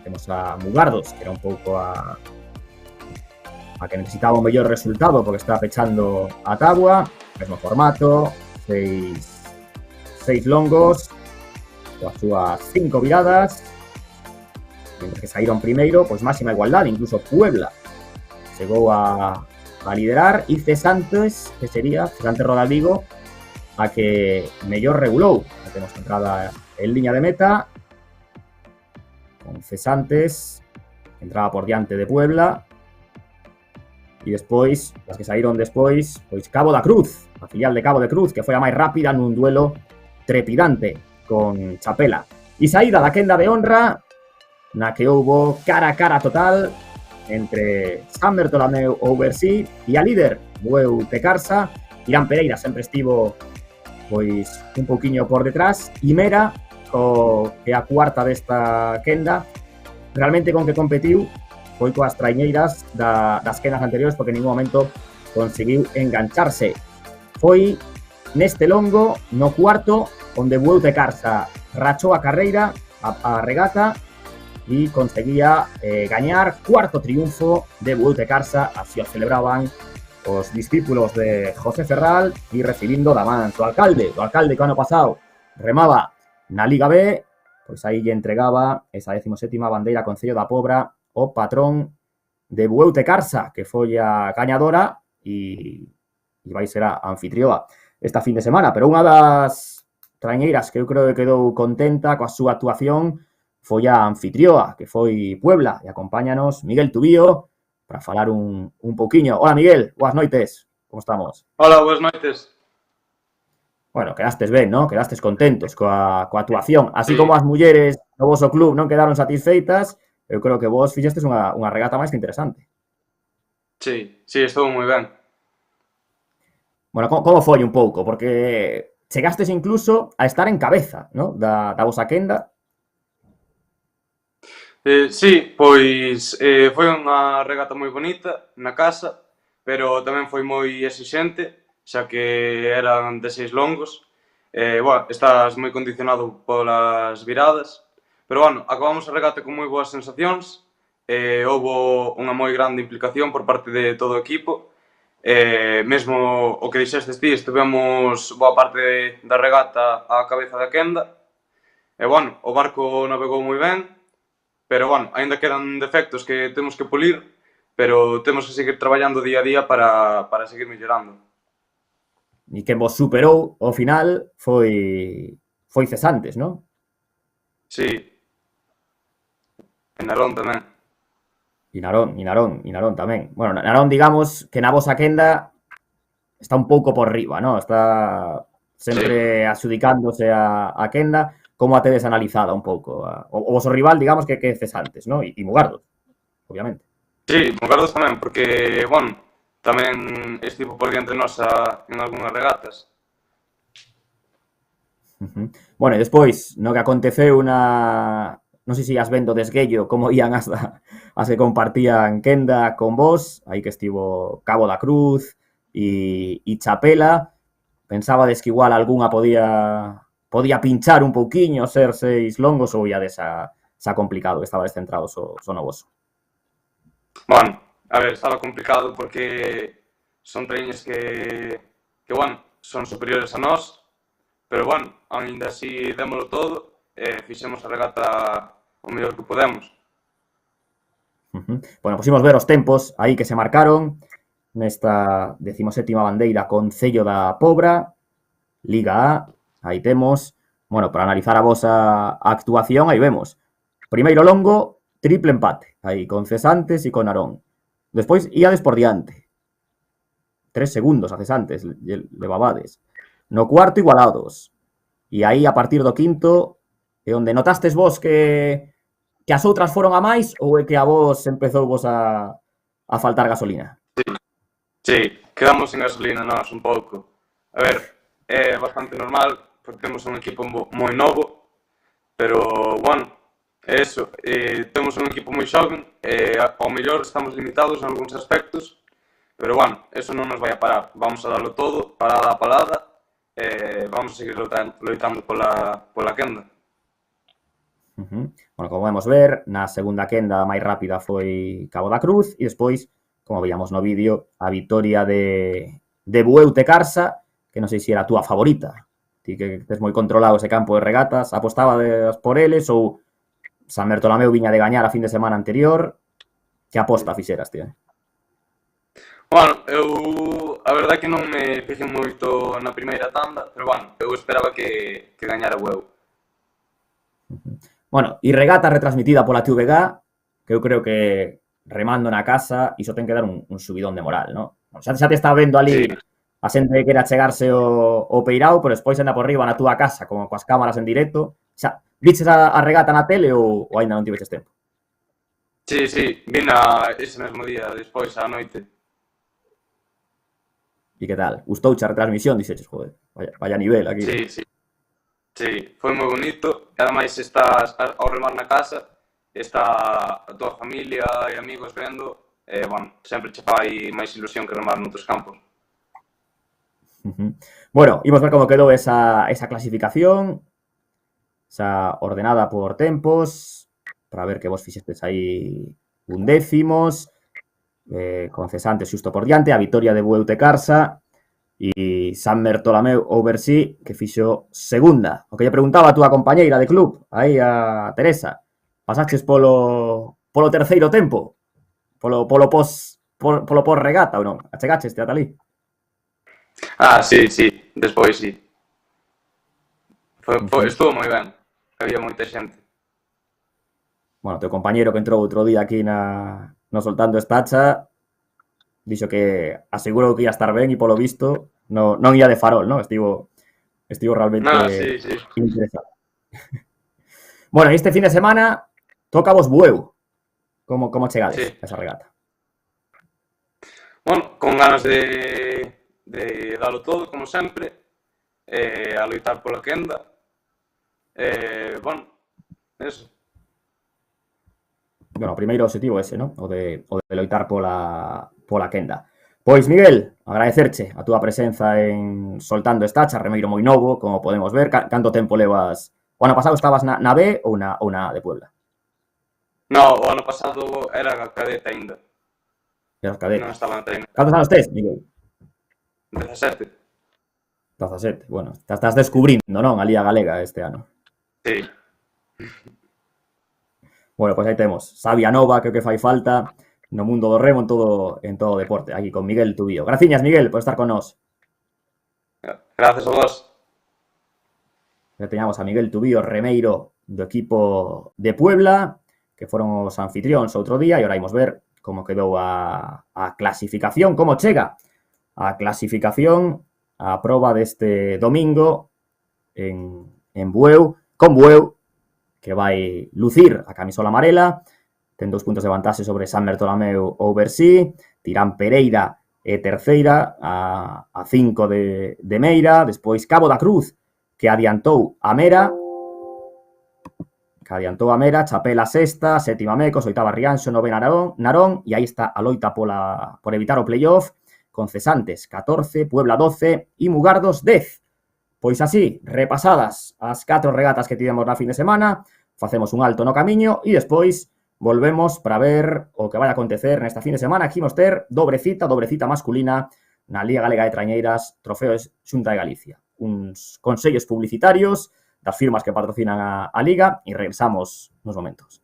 Temos a Mugardos, que era un pouco a que necesitaba un mellor resultado porque está pechando a tábua, mesmo formato, seis longos, coas súas 5 viradas, mientras que saíron primeiro, pois máxima igualdade, incluso Puebla chegou a liderar, e Cesantes, que sería Cesantes Roda Vigo, a que mellor regulou. Temos entrada en liña de meta, con Cesantes, que entraba por diante de Puebla, e despois, as que saíron despois, pois Cabo da Cruz, a filial de Cabo de Cruz, que foi a máis rápida nun duelo trepidante con Chapela. E saída da quenda de honra, na que houbo cara a cara total entre San Bertolomeu Oversea e a líder, Bueu Tecarsa. Irán Pereira sempre estivo pois un pouquiño por detrás, e Mera, que é a cuarta desta quenda, realmente con que competiu foi coas traiñeiras das quendas anteriores, porque en ningún momento conseguiu engancharse. Foi neste longo, no cuarto, onde Bueu Tecarsa rachou a carreira, a regata, e conseguía gañar cuarto triunfo de Bueu Tecarsa. Así o celebraban os discípulos de José Ferral, e recibindo da man do alcalde que ano pasado remaba na Liga B, pois aí lle entregaba esa 17ª bandeira Concello da Pobra, o patrón de Bueu Tecarsa, que foi a gañadora e vai ser a anfitrioa esta fin de semana. Pero unha das trañeiras que eu creo que quedou contenta coa súa actuación foi a anfitrioa, que foi Puebla, e acompáñanos Miguel Tubío para falar un pouquiño. Hola, Miguel, boas noites, como estamos? Hola, boas noites. Bueno, quedastes ben, ¿no? Quedastes contentos coa actuación, así como as mulleres do voso club non quedaron satisfeitas. Eu creo que vos fixestes unha regata máis que interesante. Sí, estuvo moi ben. Bueno, como foi un pouco? Porque chegastes incluso a estar en cabeza, ¿no? Da vosa quenda. Sí, pois foi unha regata moi bonita na casa, pero tamén foi moi exixente, xa que eran de 6 longos. Bueno, estás moi condicionado polas viradas, pero bueno, acabamos a regata con moi boas sensacións. Houbo unha moi grande implicación por parte de todo o equipo. Mesmo o que dixestes ti, estivemos boa parte da regata á cabeza da quenda. Bueno, o barco navegou moi ben, pero bueno, aínda quedan defectos que temos que pulir, pero temos que seguir traballando día a día para seguir mellorando. E quen vos superou ao final foi Cesantes, non? Sí. E Narón tamén. E Narón tamén. Bueno, Narón, digamos, que na vosa quenda está un pouco por riba, non? Está sempre adxudicándose a quenda. Como a tedes analizada un pouco? O voso rival, digamos, que é Cesantes, non? E Mugardos, obviamente. Sí, Mugardos tamén, porque, bueno, tamén estivo por diante nosa en algunhas regatas. Bueno, e despois, no que aconteceu non sei se as vendo desguello, como ían as que compartían quenda con vos, aí que estivo Cabo da Cruz e Chapela. Pensabades que igual algunha podía pinchar un pouquiño, ser 6 longos, ou ia desa complicado, que estabades centrados o no voso? Bueno, a ver, estaba complicado porque son treñes que bueno, son superiores a nós, pero bueno, ainda así démoslo todo, fixemos a regata o mellor que podemos. Bueno, pois imos ver os tempos aí que se marcaron nesta 17ª bandeira Concello da Pobra, Liga A. Aí temos, bueno, para analizar a vosa actuación, aí vemos. Primeiro longo, triple empate, aí con Cesantes e con Narón. Despois, íades por diante. 3 segundos a Cesantes, levabades. no cuarto igualados. E aí, a partir do quinto, é onde notastes vos que as outras foron a máis ou é que a vos empezou vos a faltar gasolina? Sí, quedamos sin gasolina nós un pouco. A ver, é bastante normal, porque temos un equipo moi novo, pero, bueno, é eso, temos un equipo moi xoven, ao mellor estamos limitados en algúns aspectos, pero, bueno, eso non nos vai a parar. Vamos a darlo todo, parada a parada, vamos a seguir loitando pola quenda. Bueno, como podemos ver, na segunda quenda máis rápida foi Cabo da Cruz e despois, como veíamos no vídeo, a vitoria de Bueu Tecarsa, que non sei se era a túa favorita. Ti que tes moi controlado ese campo de regatas, apostabas por eles ou San Bertolomeu viña de gañar a fin de semana anterior? Que aposta fixeras, tío? Bueno, a verdade que non me fixen moito na primeira tanda, pero, bueno, eu esperaba que gañara Bueu. Bueno, e regata retransmitida pola TVG, que eu creo que remando na casa, iso ten que dar un subidón de moral, non? Xa te está vendo ali a xente que quera chegarse o Peirao, pero despois anda por riba na túa casa, como coas cámaras en directo. Xa, viches a regata na tele ou aínda non tiveches tempo? Sí, vin ese mesmo día, despois, á noite. E que tal? Gustouche a retransmisión? Dixeches, joder, vaya nivel aquí. Sí, foi moi bonito. Ademais, estás ao remar na casa, está a tua familia e amigos vendo, bueno, sempre che fai máis ilusión que remar noutros campos. Bueno, imos ver como quedou esa clasificación, esa ordenada por tempos, para ver que vos fixestes aí undécimos, con cesantes xusto por diante, a vitoria de Bueu Tecarsa e San Bertolomeu Oversí, que fixo segunda. O que lle preguntaba a túa compañeira de club, aí a Teresa, pasaches polo terceiro tempo? Polo pos regata ou non? Achegaches ata ali? Sí, despois sí. Estuvo moi ben, había moita xente. Bueno, teu compañeiro que entrou outro día aquí no Soltando Estacha dixo que asegurou que ia estar ben e polo visto non ia de farol, non? Estivo realmente interesado. Bueno, este fin de semana toca vos Bueu. Como chegades a esa regata? Bueno, con ganas de dalo todo, como sempre, a loitar pola quenda. Bueno, eso. Bueno, o primeiro objetivo ese, non? O de loitar pola quenda. Pois, Miguel, agradecerche a túa presenza en Soltando Estacha, remeiro moi novo, como podemos ver. Canto tempo levas? O ano pasado estabas na B ou na de Puebla? No, o ano pasado era cadete ainda. Eras cadete? Non estaba na treina. Cantos anos tes, Miguel? 17. 17, bueno, estás descubrindo, non? A Liga Galega este ano. Sí. Bueno, pois aí temos sabia nova, que o que fai falta no mundo do remo en todo o deporte, aquí con Miguel Tubío. Graciñas, Miguel, por estar con nós. Gracias a vos. Ya teñamos a Miguel Tubío, remeiro do equipo de Puebla, que foron os anfitrións outro día, e ahora imos ver como quedou a clasificación, como chega a clasificación a proba deste domingo en Bueu, con Bueu, que vai lucir a camisola amarela, ten 2 puntos de vantaxe sobre San Bertolomeu Oversí, Tirán Pereira e terceira a 5 de Meira, despois Cabo da Cruz, que adiantou a Mera, Chapela sexta, sétima Mecos, oitava Rianxo, novena Narón, e aí está a loita por evitar o playoff, con cesantes 14, Puebla 12 e Mugardos 10. Pois así, repasadas as 4 regatas que tivemos na fin de semana, facemos un alto no camiño e despois volvemos para ver o que vai acontecer nesta fin de semana. Aquí imos ter dobre cita masculina na Liga Galega de Trañeiras, Trofeos Xunta de Galicia. Uns consellos publicitarios das firmas que patrocinan a Liga e regresamos nos momentos.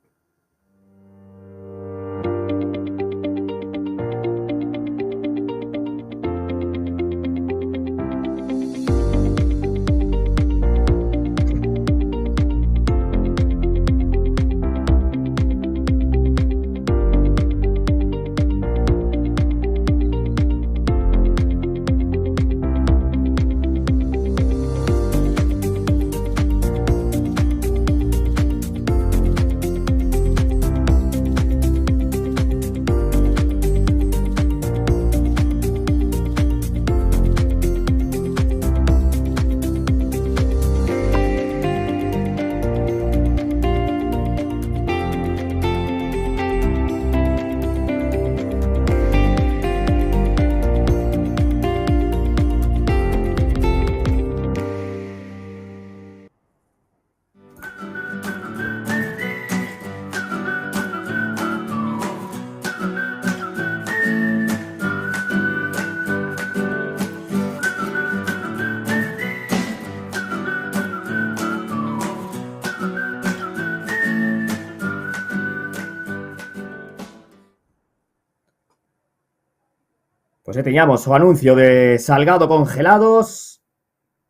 Pois e teñamos o anuncio de Salgado Congelados,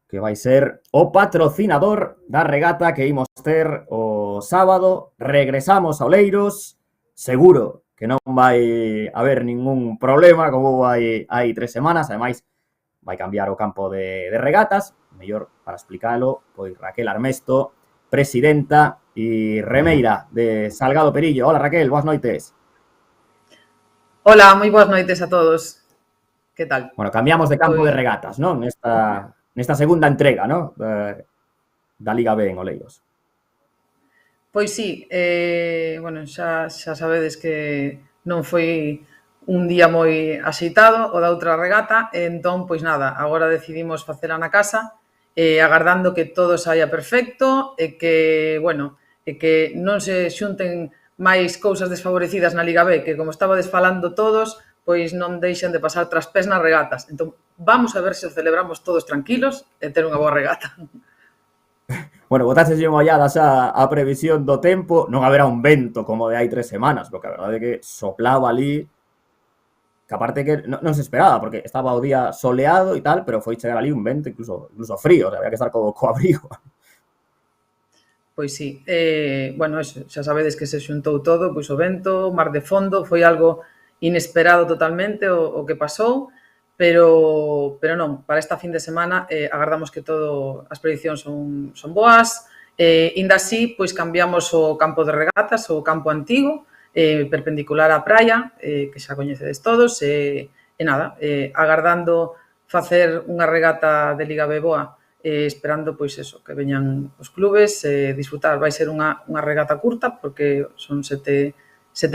que vai ser o patrocinador da regata que imos ter o sábado. Regresamos a Oleiros, seguro que non vai haber ningún problema como hai 3 semanas. Ademais, vai cambiar o campo de regatas. Mellor para explicalo, pois Raquel Armesto, presidenta e remeira de Salgado Perillo. Hola Raquel, boas noites. Hola, moi boas noites a todos. Que tal? Bueno, cambiamos de campo de regatas, non? Nesta segunda entrega, non? Da Liga B en Oleiros. Pois sí, bueno, xa sabedes que non foi un día moi axeitado o da outra regata, entón, pois nada, agora decidimos facela na casa, agardando que todo saia perfecto e que, bueno, e que non se xunten máis cousas desfavorecidas na Liga B, que como estabades falando todos, pois non deixen de pasar traspés nas regatas. Entón, vamos a ver se o celebramos todos tranquilos e ter unha boa regata. Bueno, botaxeslle unha ollada xa a previsión do tempo. Non haberá un vento como de hai 3 semanas, porque a verdade é que soplaba ali, que aparte que non se esperaba, porque estaba o día soleado e tal, pero foi chegar ali un vento incluso frío, o sea, había que estar co abrigo. Pois sí, bueno, eso, xa sabedes que se xuntou todo, pois o vento, mar de fondo, foi algo inesperado totalmente o que pasou, pero non, para esta fin de semana agardamos que todo as prediccións son boas, inda así, pois cambiamos o campo de regatas, o campo antigo, perpendicular á praia, que xa coñecedes todos, e nada, agardando facer unha regata de Liga B boa, esperando, pois eso, que veñan os clubes, disfrutar. Vai ser unha regata curta, porque son 7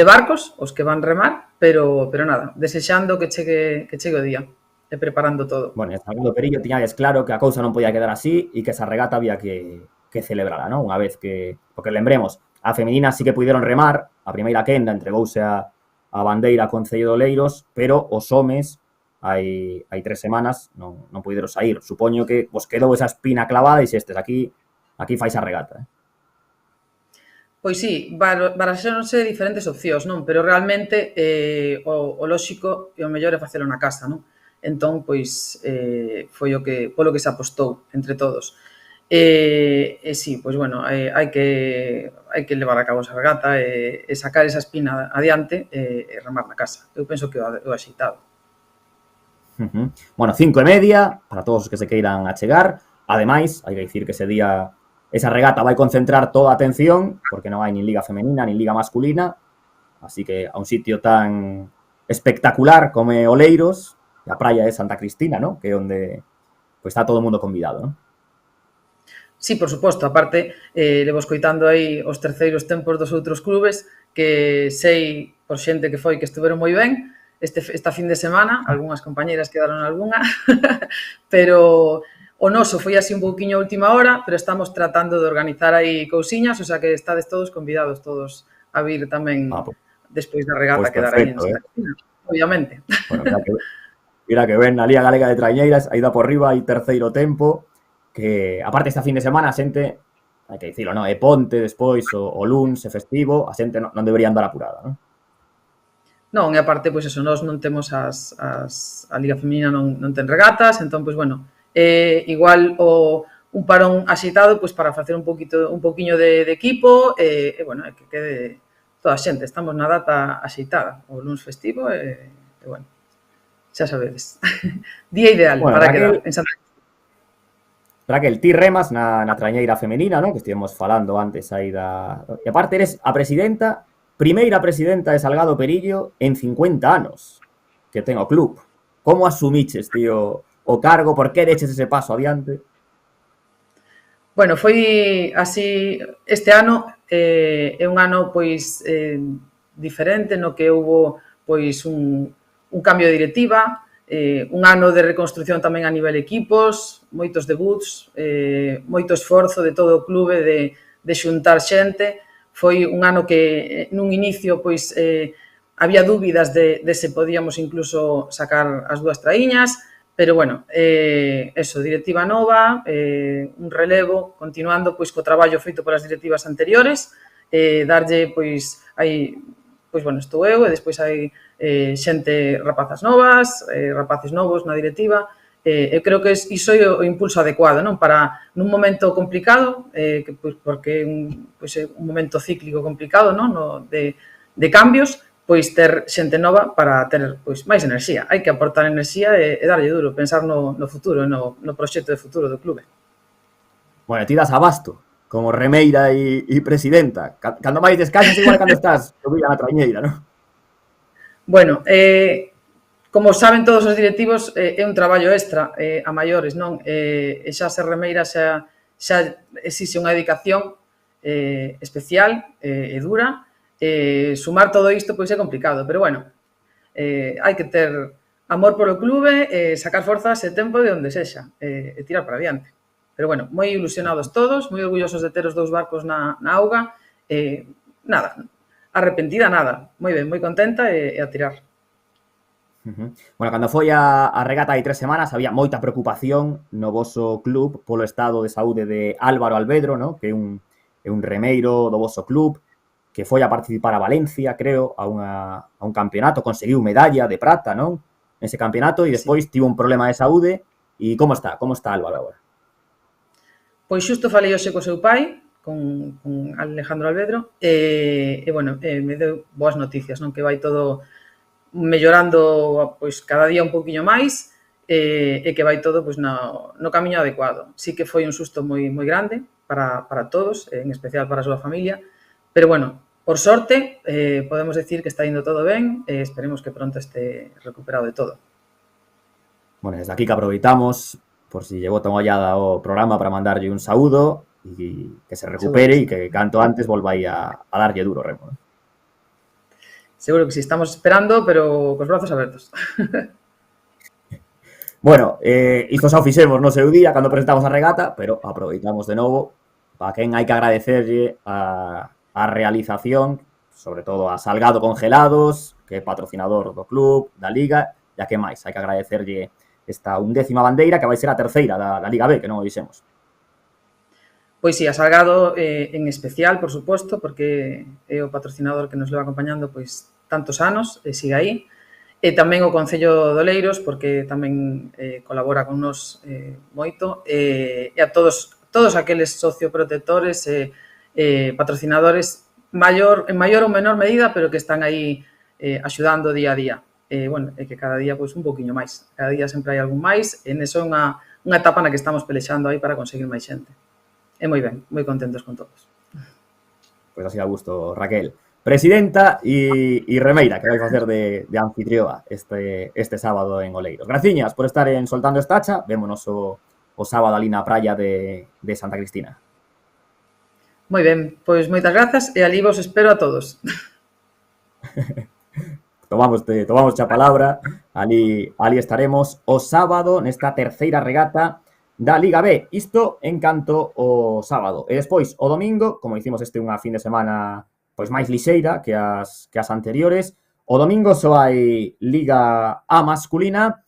barcos os que van remar, pero nada, desexando que chegue o día e preparando todo. Bueno, e Salgado Perillo tiñades claro que a cousa non podía quedar así e que esa regata había que celebrala, non? Unha vez que... Porque lembremos, a femenina sí que puideron remar, a primeira quenda entregouse a bandeira Concello de Oleiros, pero os homes hai 3 semanas non puideron sair. Supoño que vos quedou esa espina clavada e xestes aquí fais a regata, Pois sí, baraxáronse diferentes opcións, non? Pero realmente o lóxico e o mellor é facelo na casa, non? Entón, pois, foi polo que se apostou entre todos. E sí, pois bueno, hai que levar a cabo esa regata e sacar esa espina adiante e remar na casa. Eu penso que o axeitado. Bueno, 5:30 para todos os que se queiran achegar. Ademais, hai que dicir que ese día esa regata vai concentrar toda a atención, porque non hai nin liga femenina, nin liga masculina, así que a un sitio tan espectacular como Oleiros, a praia de Santa Cristina, ¿no? Que é onde pues, está todo o mundo convidado, ¿no? Sí, por suposto, aparte, levo escoitando aí os terceiros tempos dos outros clubes, que sei por xente que foi que estuveron moi ben esta fin de semana, algunhas compañeras quedaron algunha, pero o noso foi así un pouquiño a última hora, pero estamos tratando de organizar aí cousiñas, o sea que estades todos convidados todos a vir tamén despois da regata que dará aí en Santa Cristina, obviamente. Bueno, mira que ven na Liga Galega de Trañeiras, aí da por riba hai terceiro tempo, que aparte esta fin de semana a xente, hai que dicilo, non? É ponte despois, o luns, é festivo, a xente non debería andar apurada, non? Non, e aparte, pois eso, nós non temos a Liga Feminina non ten regatas, entón, pois bueno, igual un parón axeitado pois para facer un poquinho de equipo e bueno, que quede toda a xente, estamos na data axeitada, o luns festivo e bueno, xa sabedes. Día ideal bueno, para quedar en Santa Cristina. Raquel, ti remas na trañeira femenina, non? Que estivemos falando antes aí da... E aparte eres a presidenta, primeira presidenta de Salgado Perillo en 50 anos que ten o club. Como asumiches, tío, o cargo? Por que deches ese paso adiante? Bueno, foi así, este ano é un ano pois diferente no que houbo pois un cambio de directiva, un ano de reconstrucción tamén a nivel equipos, moitos debuts, moito esforzo de todo o clube de xuntar xente. Foi un ano que nun inicio pois había dúbidas de se podíamos incluso sacar as dúas traíñas, pero bueno, eso, directiva nova, un relevo, continuando pois co traballo feito polas directivas anteriores, darlle pois pois, bueno, estou eu e despois hai xente, rapazas novas, rapaces novos na directiva. Eu creo que iso é o impulso adecuado, non? Para nun momento complicado, porque é un momento cíclico complicado, non? De cambios, pois ter xente nova para ter máis enerxía. Hai que aportar enerxía e darlle duro, pensar no futuro, no proxecto de futuro do clube. Bueno, ti das abasto, como remeira e presidenta. Cando máis descansas, igual cando estás subida na traiñeira, non? Bueno, como saben todos os directivos, é un traballo extra a maiores, non? E xa ser remeira xa exixe unha dedicación especial e dura. Sumar todo isto pois é complicado, pero bueno, hai que ter amor polo clube, sacar forzas e tempo de onde sexa e tirar para adiante. Pero bueno, moi ilusionados todos, moi orgullosos de ter os 2 barcos na auga, nada, arrepentida nada, moi ben, moi contenta e a tirar. Bueno, cando foi a regata hai 3 semanas había moita preocupación no voso club polo estado de saúde de Álvaro Alvedro, ¿no? Que é un remeiro do voso club, que foi a participar a Valencia, creo, a un campeonato, conseguiu medalla de prata, non? Nese campeonato, e despois tivo un problema de saúde. E como está Álvaro agora? Pois xusto falei hoxe co seu pai, con Alejandro Alvedro, e bueno, me deu boas noticias, non? Que vai todo mellorando pois cada día un poquinho máis e que vai todo pois no camiño adecuado. Sí que foi un susto moi grande para todos, en especial para a súa familia, pero bueno, por sorte, podemos decir que está indo todo ben e esperemos que pronto este recuperado de todo. Bueno, desde aquí que aproveitamos, por si lle bota unha ollada ao programa para mandarlle un saúdo e que se recupere e que canto antes volva aí a darlle duro remo. Seguro que sí, estamos esperando, pero cos brazos abertos. Bueno, isto xa o fixemos no seu día cando presentamos a regata, pero aproveitamos de novo para quen hai que agradecerlle a realización, sobre todo a Salgado Congelados, que é patrocinador do club, da Liga, e a que máis, hai que agradecerlle esta 11ª bandeira que vai ser a terceira da Liga B, que non o dixemos. Pois sí, a Salgado en especial, por suposto, porque é o patrocinador que nos leva acompañando pois tantos anos, e sigue aí, e tamén o Concello de Oleiros, porque tamén colabora con nos moito, e a todos aqueles socioprotectores patrocinadores en maior ou menor medida, pero que están aí axudando día a día. Bueno, e que cada día pois un poquinho máis. Cada día sempre hai algún máis, e neso é unha etapa na que estamos pelexando aí para conseguir máis xente. E moi ben, moi contentos con todos. Pois así a gusto, Raquel. Presidenta e remeira que vai facer de anfitrioa este sábado en Oleiros. Graciñas por estar en Soltando Estacha. Vémonos o sábado ali na praia de Santa Cristina. Moi ben, pois moitas grazas e ali vos espero a todos. Tomamos a palabra, ali estaremos o sábado nesta terceira regata da Liga B. Isto en canto o sábado. E despois, o domingo, como dicimos unha fin de semana pois máis lixeira que as anteriores, o domingo só hai Liga A masculina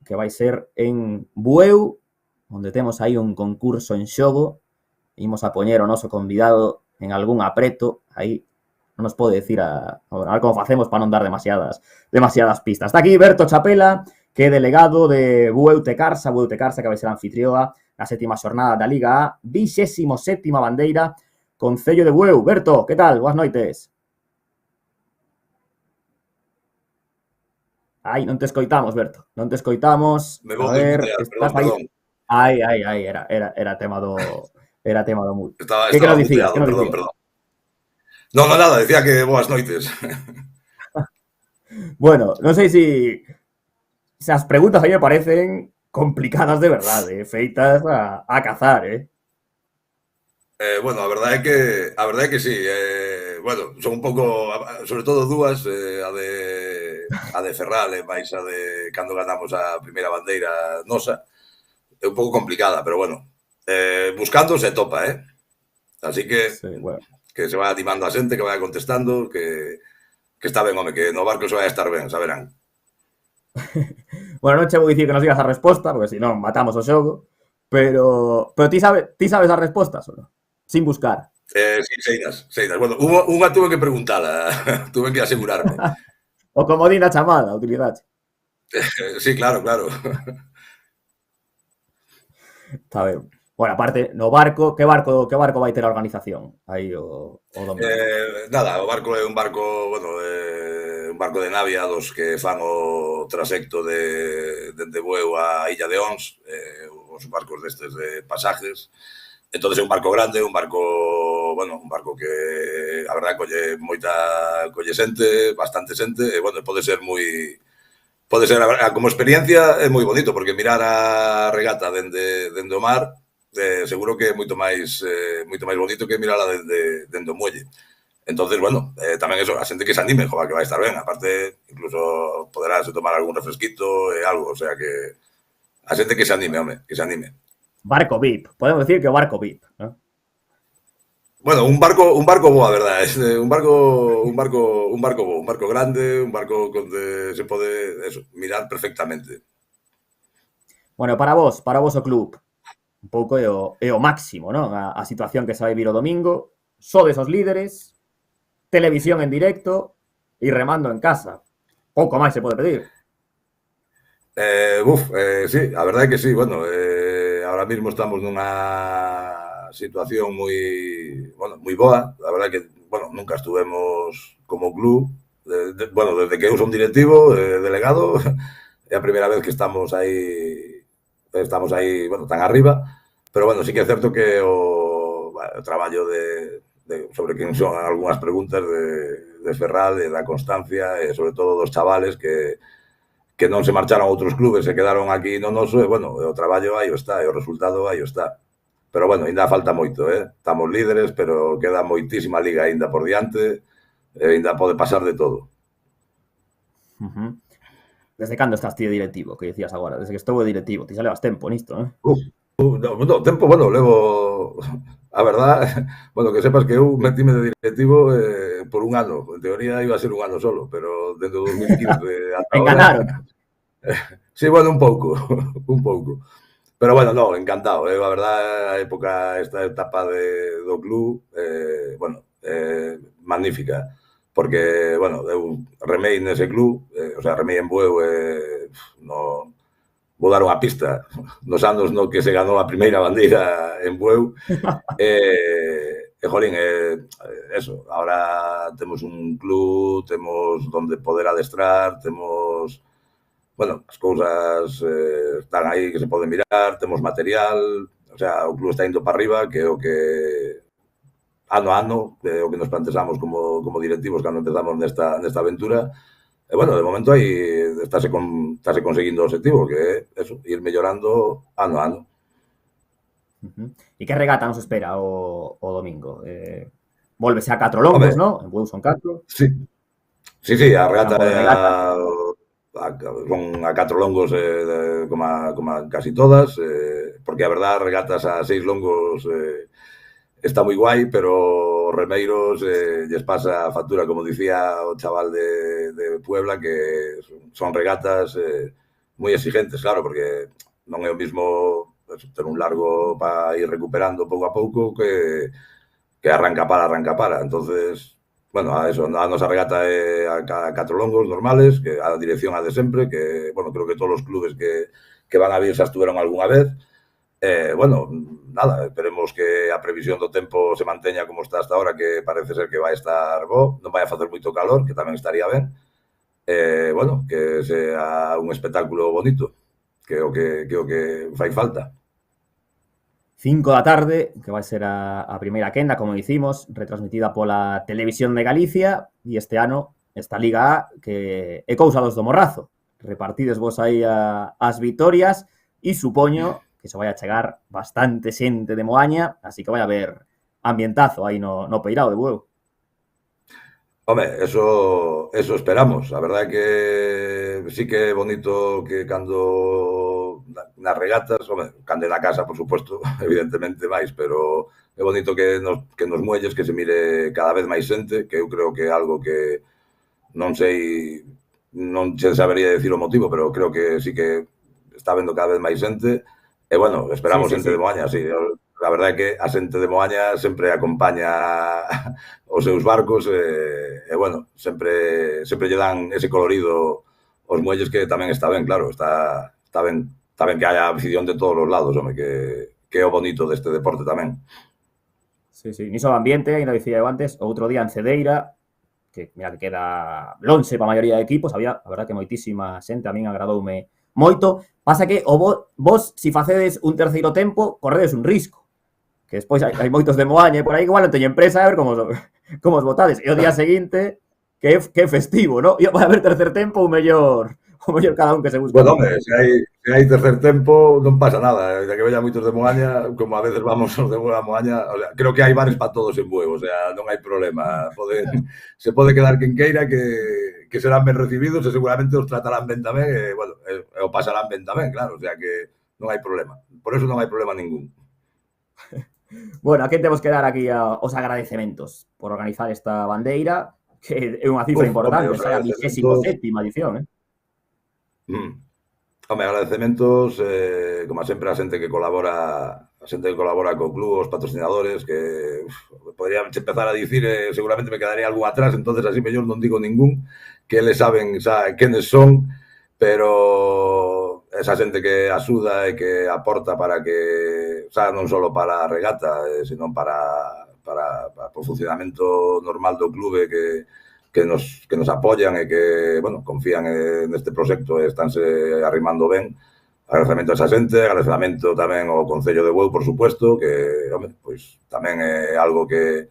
que vai ser en Bueu, onde temos aí un concurso en xogo. Imos a poñer o noso convidado en algún apreto, aí non nos pode decir a ver como facemos para non dar demasiadas pistas. Está aquí Berto Chapela, que é delegado de Bueu Tecarsa, que vai ser anfitrioa na 7ª xornada da Liga A, 27ª bandeira, Concello de Bueu. Berto, que tal? Boas noites. Ai, non te escoitamos, Berto, non te escoitamos. A ver, estás aí. Ai, era tema do mute. Que nos dicías? Perdón. Non, nada, decía que boas noites. Bueno, non sei se as preguntas aí me parecen complicadas de verdade, feitas a cazar, Bueno, a verdade é que sí. Bueno, son un pouco, sobre todo dúas, a de Ferral e máis a de cando ganamos a primeira bandeira nosa. É un pouco complicada, pero bueno. Buscando se topa, Así que sí, bueno, que se vai animando a xente, que vai contestando, que está ben, home, que no barco se vai a estar ben, saberán. Bueno, non che vou dicir que nos digas a resposta, porque senón matamos o xogo, pero ti sabes as respostas ou non? Sin buscar. Sí, Seiras. Bueno, unha tuve que preguntala, tuve que asegurarme. O comodín na chamada, utilizaste. Sí, claro. Está ben. Bueno, aparte, no barco, que barco vai ter a organización aí o domingo? Nada, o barco é un barco, bueno, un barco de navia dos que fan o trasecto dende Bueu a Illa de Ons, os barcos destes de pasajes. Entonces é un barco grande, un barco que a verdade colle xente, bastante xente, e bueno, pode ser como experiencia é moi bonito, porque mirar a regata dende o mar seguro que é moito máis bonito que mirala dende o muelle. Entonces, bueno, tamén eso, a xente que se anime, joder, que vai estar ben. Aparte, incluso poderase tomar algún refresquito e algo, o sea que a xente que se anime, home, que se anime. Barco VIP, podemos decir que o barco VIP, ¿no? Bueno, un barco bo, a verdade, un barco bo, un barco grande, un barco onde se pode mirar perfectamente. Bueno, para vos o club, un pouco é o máximo, non? A situación que se vai vir o domingo, sodes os líderes, televisión en directo e remando en casa. Pouco máis se pode pedir. Sí, a verdade é que sí, bueno, ahora mismo estamos nunha situación moi boa, a verdade é que, bueno, nunca estuvemos como club, desde que eu son directivo, delegado, é a primeira vez que estamos aí, bueno, tan arriba, pero, bueno, sí que é certo que o traballo sobre quen son algunhas preguntas de Ferral e da constancia e, sobre todo, dos chavales que non se marcharon a outros clubes e quedaron aquí no noso, e, bueno, o traballo aí está, e o resultado aí está. Pero, bueno, ainda falta moito, Estamos líderes, pero queda moitísima liga ainda por diante, e ainda pode pasar de todo. Desde cando estás ti de directivo, que dicías agora? Desde que estou de directivo, ti xa levas tempo nisto, non? Tempo, bueno, levo... A verdad, bueno, que sepas que eu metime de directivo por un ano. En teoría iba a ser un ano solo, pero dentro do 2015 ata Enganaron. Sí, bueno, un pouco. Pero, bueno, no, encantado. A verdad, esta etapa do club, bueno, magnífica. Porque, bueno, eu remei nese club, o sea, remei en Bueu, vou dar unha pista, nos anos no que se ganou a primeira bandeira en Bueu, jolín, eso, ahora temos un club, temos donde poder adestrar, temos, bueno, as cousas están aí que se poden mirar, temos material, o sea, o club está indo para arriba, que é o que ano a ano, o que nos plantexamos como directivos cando empezamos nesta aventura. E, bueno, de momento aí estáse conseguindo o objetivo, que é eso, ir mellorando ano a ano. E que regata nos espera o domingo? Volvese a 4 longos, non? En Bueu son 4. Sí, a regata son a 4 longos como casi todas, porque a verdad regatas a 6 longos está moi guai, pero os remeiros lles pasa a factura, como dicía o chaval de Puebla, que son regatas moi exigentes, claro, porque non é o mismo ter un largo para ir recuperando pouco a pouco que arranca para. Entonces, bueno, a nosa regata é a 4 longos normales, que a dirección a de sempre, que, bueno, creo que todos os clubes que van a vir xa estuveron algunha vez. Bueno, nada, esperemos que a previsión do tempo se manteña como está hasta ahora, que parece ser que vai estar bo, non vai a facer moito calor, que tamén estaría ben. Bueno, que sea un espectáculo bonito, que é o que fai falta. 5 da tarde, que vai ser a primeira quenda, como dicimos, retransmitida pola Televisión de Galicia, e este ano, esta Liga A, que é cousa dos do Morrazo. Repartides vos aí as vitorias, e supoño que se vai a chegar bastante xente de Moaña, así que vai haber ambientazo aí no Peirao de Bueu. Home, eso esperamos. A verdade é que sí que é bonito que cando nas regatas, home, cando na casa, por suposto, evidentemente máis, pero é bonito que nos muelles, que se mire cada vez máis xente, que eu creo que é algo que non sei, non se sabería decir o motivo, pero creo que sí que está vendo cada vez máis xente. E, bueno, esperamos xente de Moaña, sí. a verdade é que a xente de Moaña sempre acompaña os seus barcos e bueno, sempre lle dan ese colorido aos muelles que tamén está ben, claro, está ben que haya afición de todos os lados, home, que é o bonito deste deporte tamén. Sí, niso ambiente, ainda dicía eu antes, outro día en Cedeira, que mira que queda lonxe para a maioría de equipos, había, a verdad, que moitísima xente, a min agradoume moito. Pasa que vos, si facedes un terceiro tempo, corredes un risco. Que despois hai moitos de Moaña por aí que igual non teñen empresa a ver como os botades. E o día seguinte, que é festivo, non? E vai haber tercer tempo ou mellor cada un que se busca. Bueno, hombre, se hai tercer tempo non pasa nada. Ya que veña moitos de Moaña, como a veces vamos os de Moaña, o sea, creo que hai bares para todos en Bueu, o sea, non hai problema. Se pode quedar quen queira que serán ben recibidos e seguramente os tratarán ben tamén e, bueno, o pasarán ben tamén, claro, o sea que non hai problema. Por eso non hai problema ningún. Bueno, a quen temos que dar aquí os agradecementos por organizar esta bandeira, que é unha cifra importante, é a 27ª edición, Home, agradecementos, como sempre, a xente que colabora co club, os patrocinadores, que podría empezar a dicir, seguramente me quedaría algún atrás, entonces así mellor non digo ningún, que eles saben quenes son, pero esa xente que axuda e que aporta para que, non só para a regata, senón para o funcionamento normal do clube que nos apoyan e que, bueno, confían neste proxecto e estánse arrimando ben. Agradecemento a esa xente, agradecemento tamén ao Concello de Bueu, por supuesto, que, home, pois tamén é algo que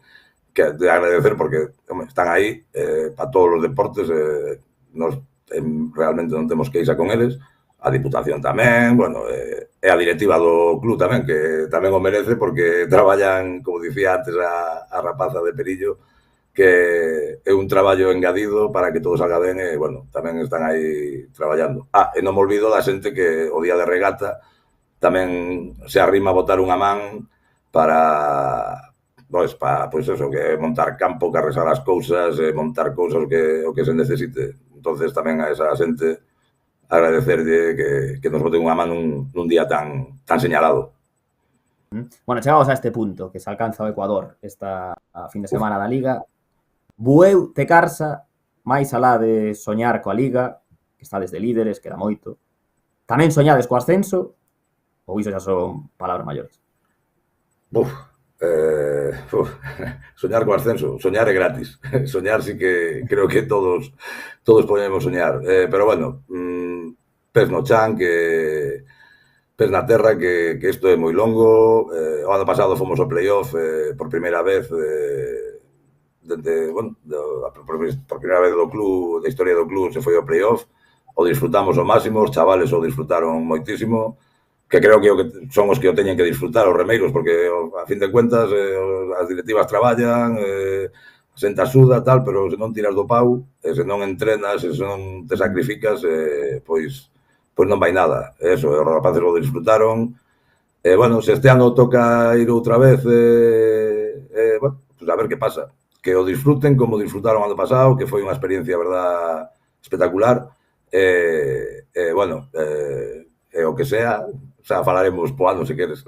de agradecer porque, home, están aí para todos os deportes, nos realmente non temos queixa con eles. A Diputación tamén, bueno, e a directiva do club tamén, que tamén o merece porque traballan, como dicía antes a rapaza de Perillo, que é un traballo engadido para que todo salga ben e, bueno, tamén están aí traballando. E non me olvido da xente que o día de regata tamén se arrima a botar unha man para pois eso, que montar campo, carregar as cousas, montar cousas o que se necesite. Entonces tamén a esa xente agradecerlle que nos boten unha man nun día tan señalado. Bueno, chegamos a este punto que se alcanza o Ecuador esta fin de semana da Liga. Bueu te Carsa, máis alá de soñar coa Liga, que está desde líderes, queda moito. Tamén soñades co ascenso, ou iso xa son palabras maiores? Soñar co ascenso, soñar é gratis. Soñar sí que creo que todos podemos soñar. Pero bueno, pés no chan, pés na terra, que isto é moi longo. O ano pasado fomos ao playoff por primeira vez por primeira vez do club, da historia do club, se foi ao playoff, o disfrutamos ao máximo, os chavales o disfrutaron moitísimo, que creo que son os que o teñen que disfrutar, os remeiros, porque a fin de cuentas as directivas traballan, a xente axuda, tal, pero se non tiras do pau, se non entrenas, se non te sacrificas, pois non vai nada. Eso, os rapaces o disfrutaron. Bueno, se este ano toca ir outra vez, bueno, pues a ver que pasa. Que o disfruten como disfrutaron ano pasado, que foi unha experiencia, verdad, espectacular. Bueno, o que sea, falaremos po ano, se queres.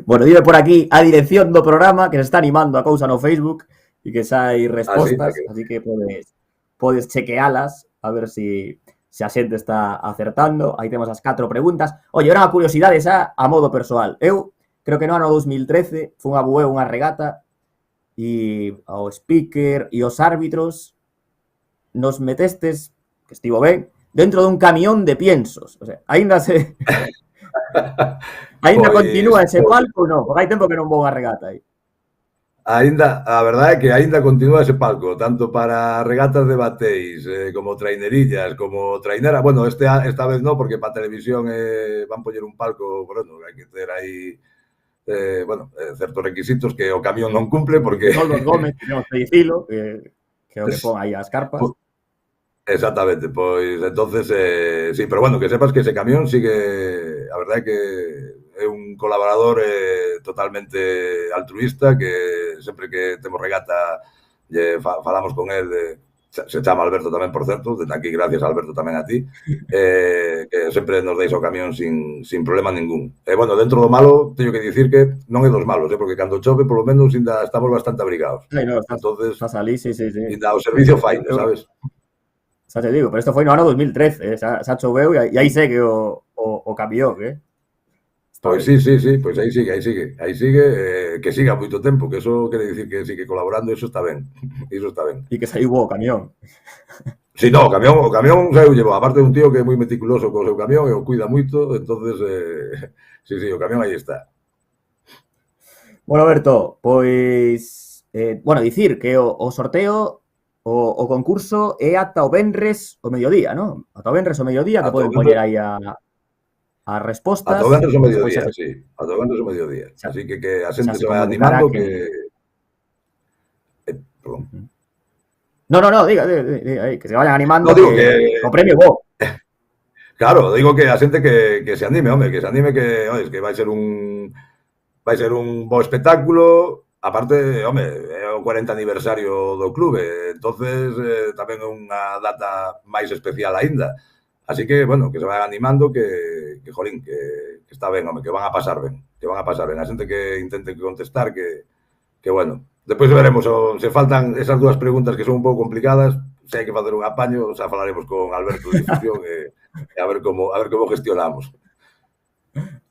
Bueno, dime por aquí a dirección do programa, que se está animando a cousa no Facebook e que xa hai respostas, así que podes chequealas a ver se a xente está acertando. Aí temos as 4 preguntas. Oye, era unha curiosidade xa a modo persoal. Eu creo que no ano 2013 fun a Bueu unha regata e ao speaker e os árbitros nos metestes, que estivo ben, dentro dun camión de piensos. O sea, aínda continúa ese palco ou non? Porque hai tempo que non vou a regata aí. A verdade é que aínda continúa ese palco, tanto para regatas de bateis, como trainerillas, como trainera. Bueno, esta vez non, porque para televisión van poñer un palco, bueno, hai que ter aí certos requisitos que o camión non cumple, porque... Todos Gómez, tenemos que dicilo, que é o que pon aí as carpas. Exactamente, pois entonces, sí, pero bueno, que sepas que ese camión sigue, a verdade é que é un colaborador totalmente altruista, que sempre que temos regata falamos con él se chama Alberto tamén, por certo, dende aquí gracias Alberto tamén a ti, que sempre nos deis o camión sin problema ningún. E, bueno, dentro do malo, teño que dicir que non é dos malos, porque cando chove, polo menos, ainda estamos bastante abrigados. Sí, no, Entonces, estás ali, sí. ainda o servicio faine, sabes? Xa te digo, pero isto foi no ano 2013, xa choveu e aí segue o camión, Pois sí, pois aí sigue, que siga moito tempo, que eso quere dicir que sigue colaborando, eso está ben, iso está ben. E que saiu o camión. Sí, no, o camión saiu llevo, aparte de un tío que é moi meticuloso co seu camión e o cuida moito, entonces, sí, o camión aí está. Bueno, Alberto, pois, bueno, dicir que o sorteo, o concurso é ata o venres o mediodía, non? Ata o venres o mediodía, que poden poñer aí as respostas. Ata o venres o mediodía, sí. Ata o venres o mediodía. Así que a xente se vai animando que... Perdón. No, diga, que se vayan animando, que o premio bo. Claro, digo que a xente que se anime, home, que que vai ser un bo espectáculo. Aparte, home, é o 40 aniversario do clube, entonces tamén é unha data máis especial aínda. Así que, bueno, que se vayan animando, que jolín, que está ben, home, que van a pasar ben. A xente que intente contestar, que bueno. Despois veremos se faltan esas dúas preguntas que son un pouco complicadas, se hai que facer un apaño, xa falaremos con Alberto de difusión e a ver como gestionamos.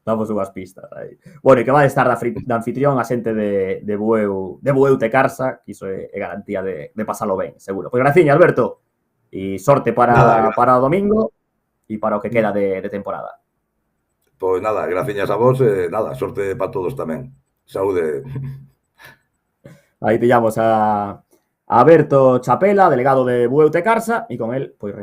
Damos unhas pistas aí. Bueno, e que vai estar da anfitrión a xente de Bueu Te Carsa, que iso é garantía de pasalo ben, seguro. Pois graciña, Alberto, e sorte para o domingo e para o que queda de temporada. Pois nada, graciñas a vos e sorte para todos tamén. Saúde. Aí pillamos a Alberto Chapela, delegado de Bueu Te Carsa, e con el pois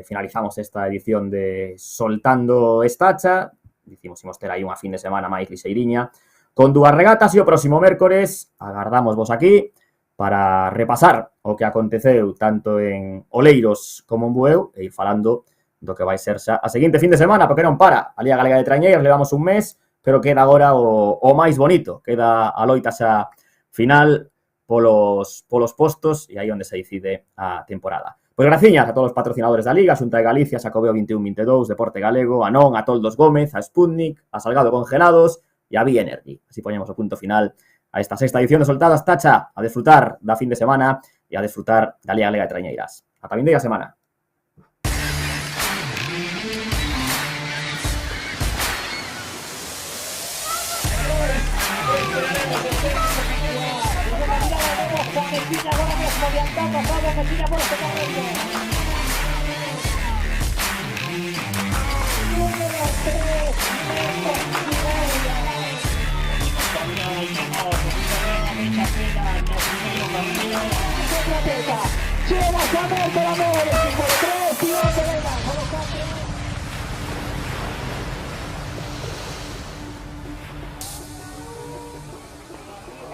finalizamos esta edición de Soltando Estacha. Dicimos imos ter aí unha fin de semana máis lixeiriña con dúas regatas e o próximo mércores agardamos vos aquí para repasar o que aconteceu tanto en Oleiros como en Bueu e ir falando do que vai ser xa a seguinte fin de semana, porque non para. A Liga Galega de Trañeiras levamos un mes, pero queda agora o máis bonito. Queda a loita xa final polos postos e aí onde se decide a temporada. Pois graciñas a todos os patrocinadores da Liga, Xunta de Galicia, Xacobeo 21-22, Deporte Galego, a Non, a Toldos Gómez, a Sputnik, a Salgado Congelados e a Bienergy. Así poñemos o punto final a esta sexta edición de Soltadas Tacha, a disfrutar da fin de semana e a disfrutar da Liga Galega de Trañeiras. Ata vindeira semana.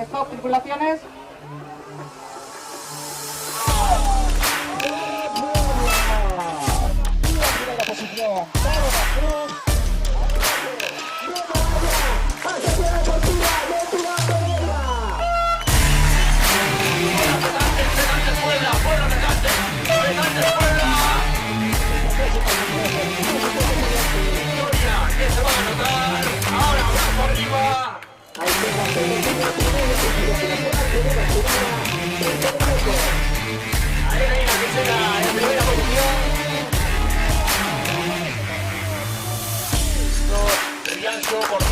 Stop, tripulaciones. Riancho por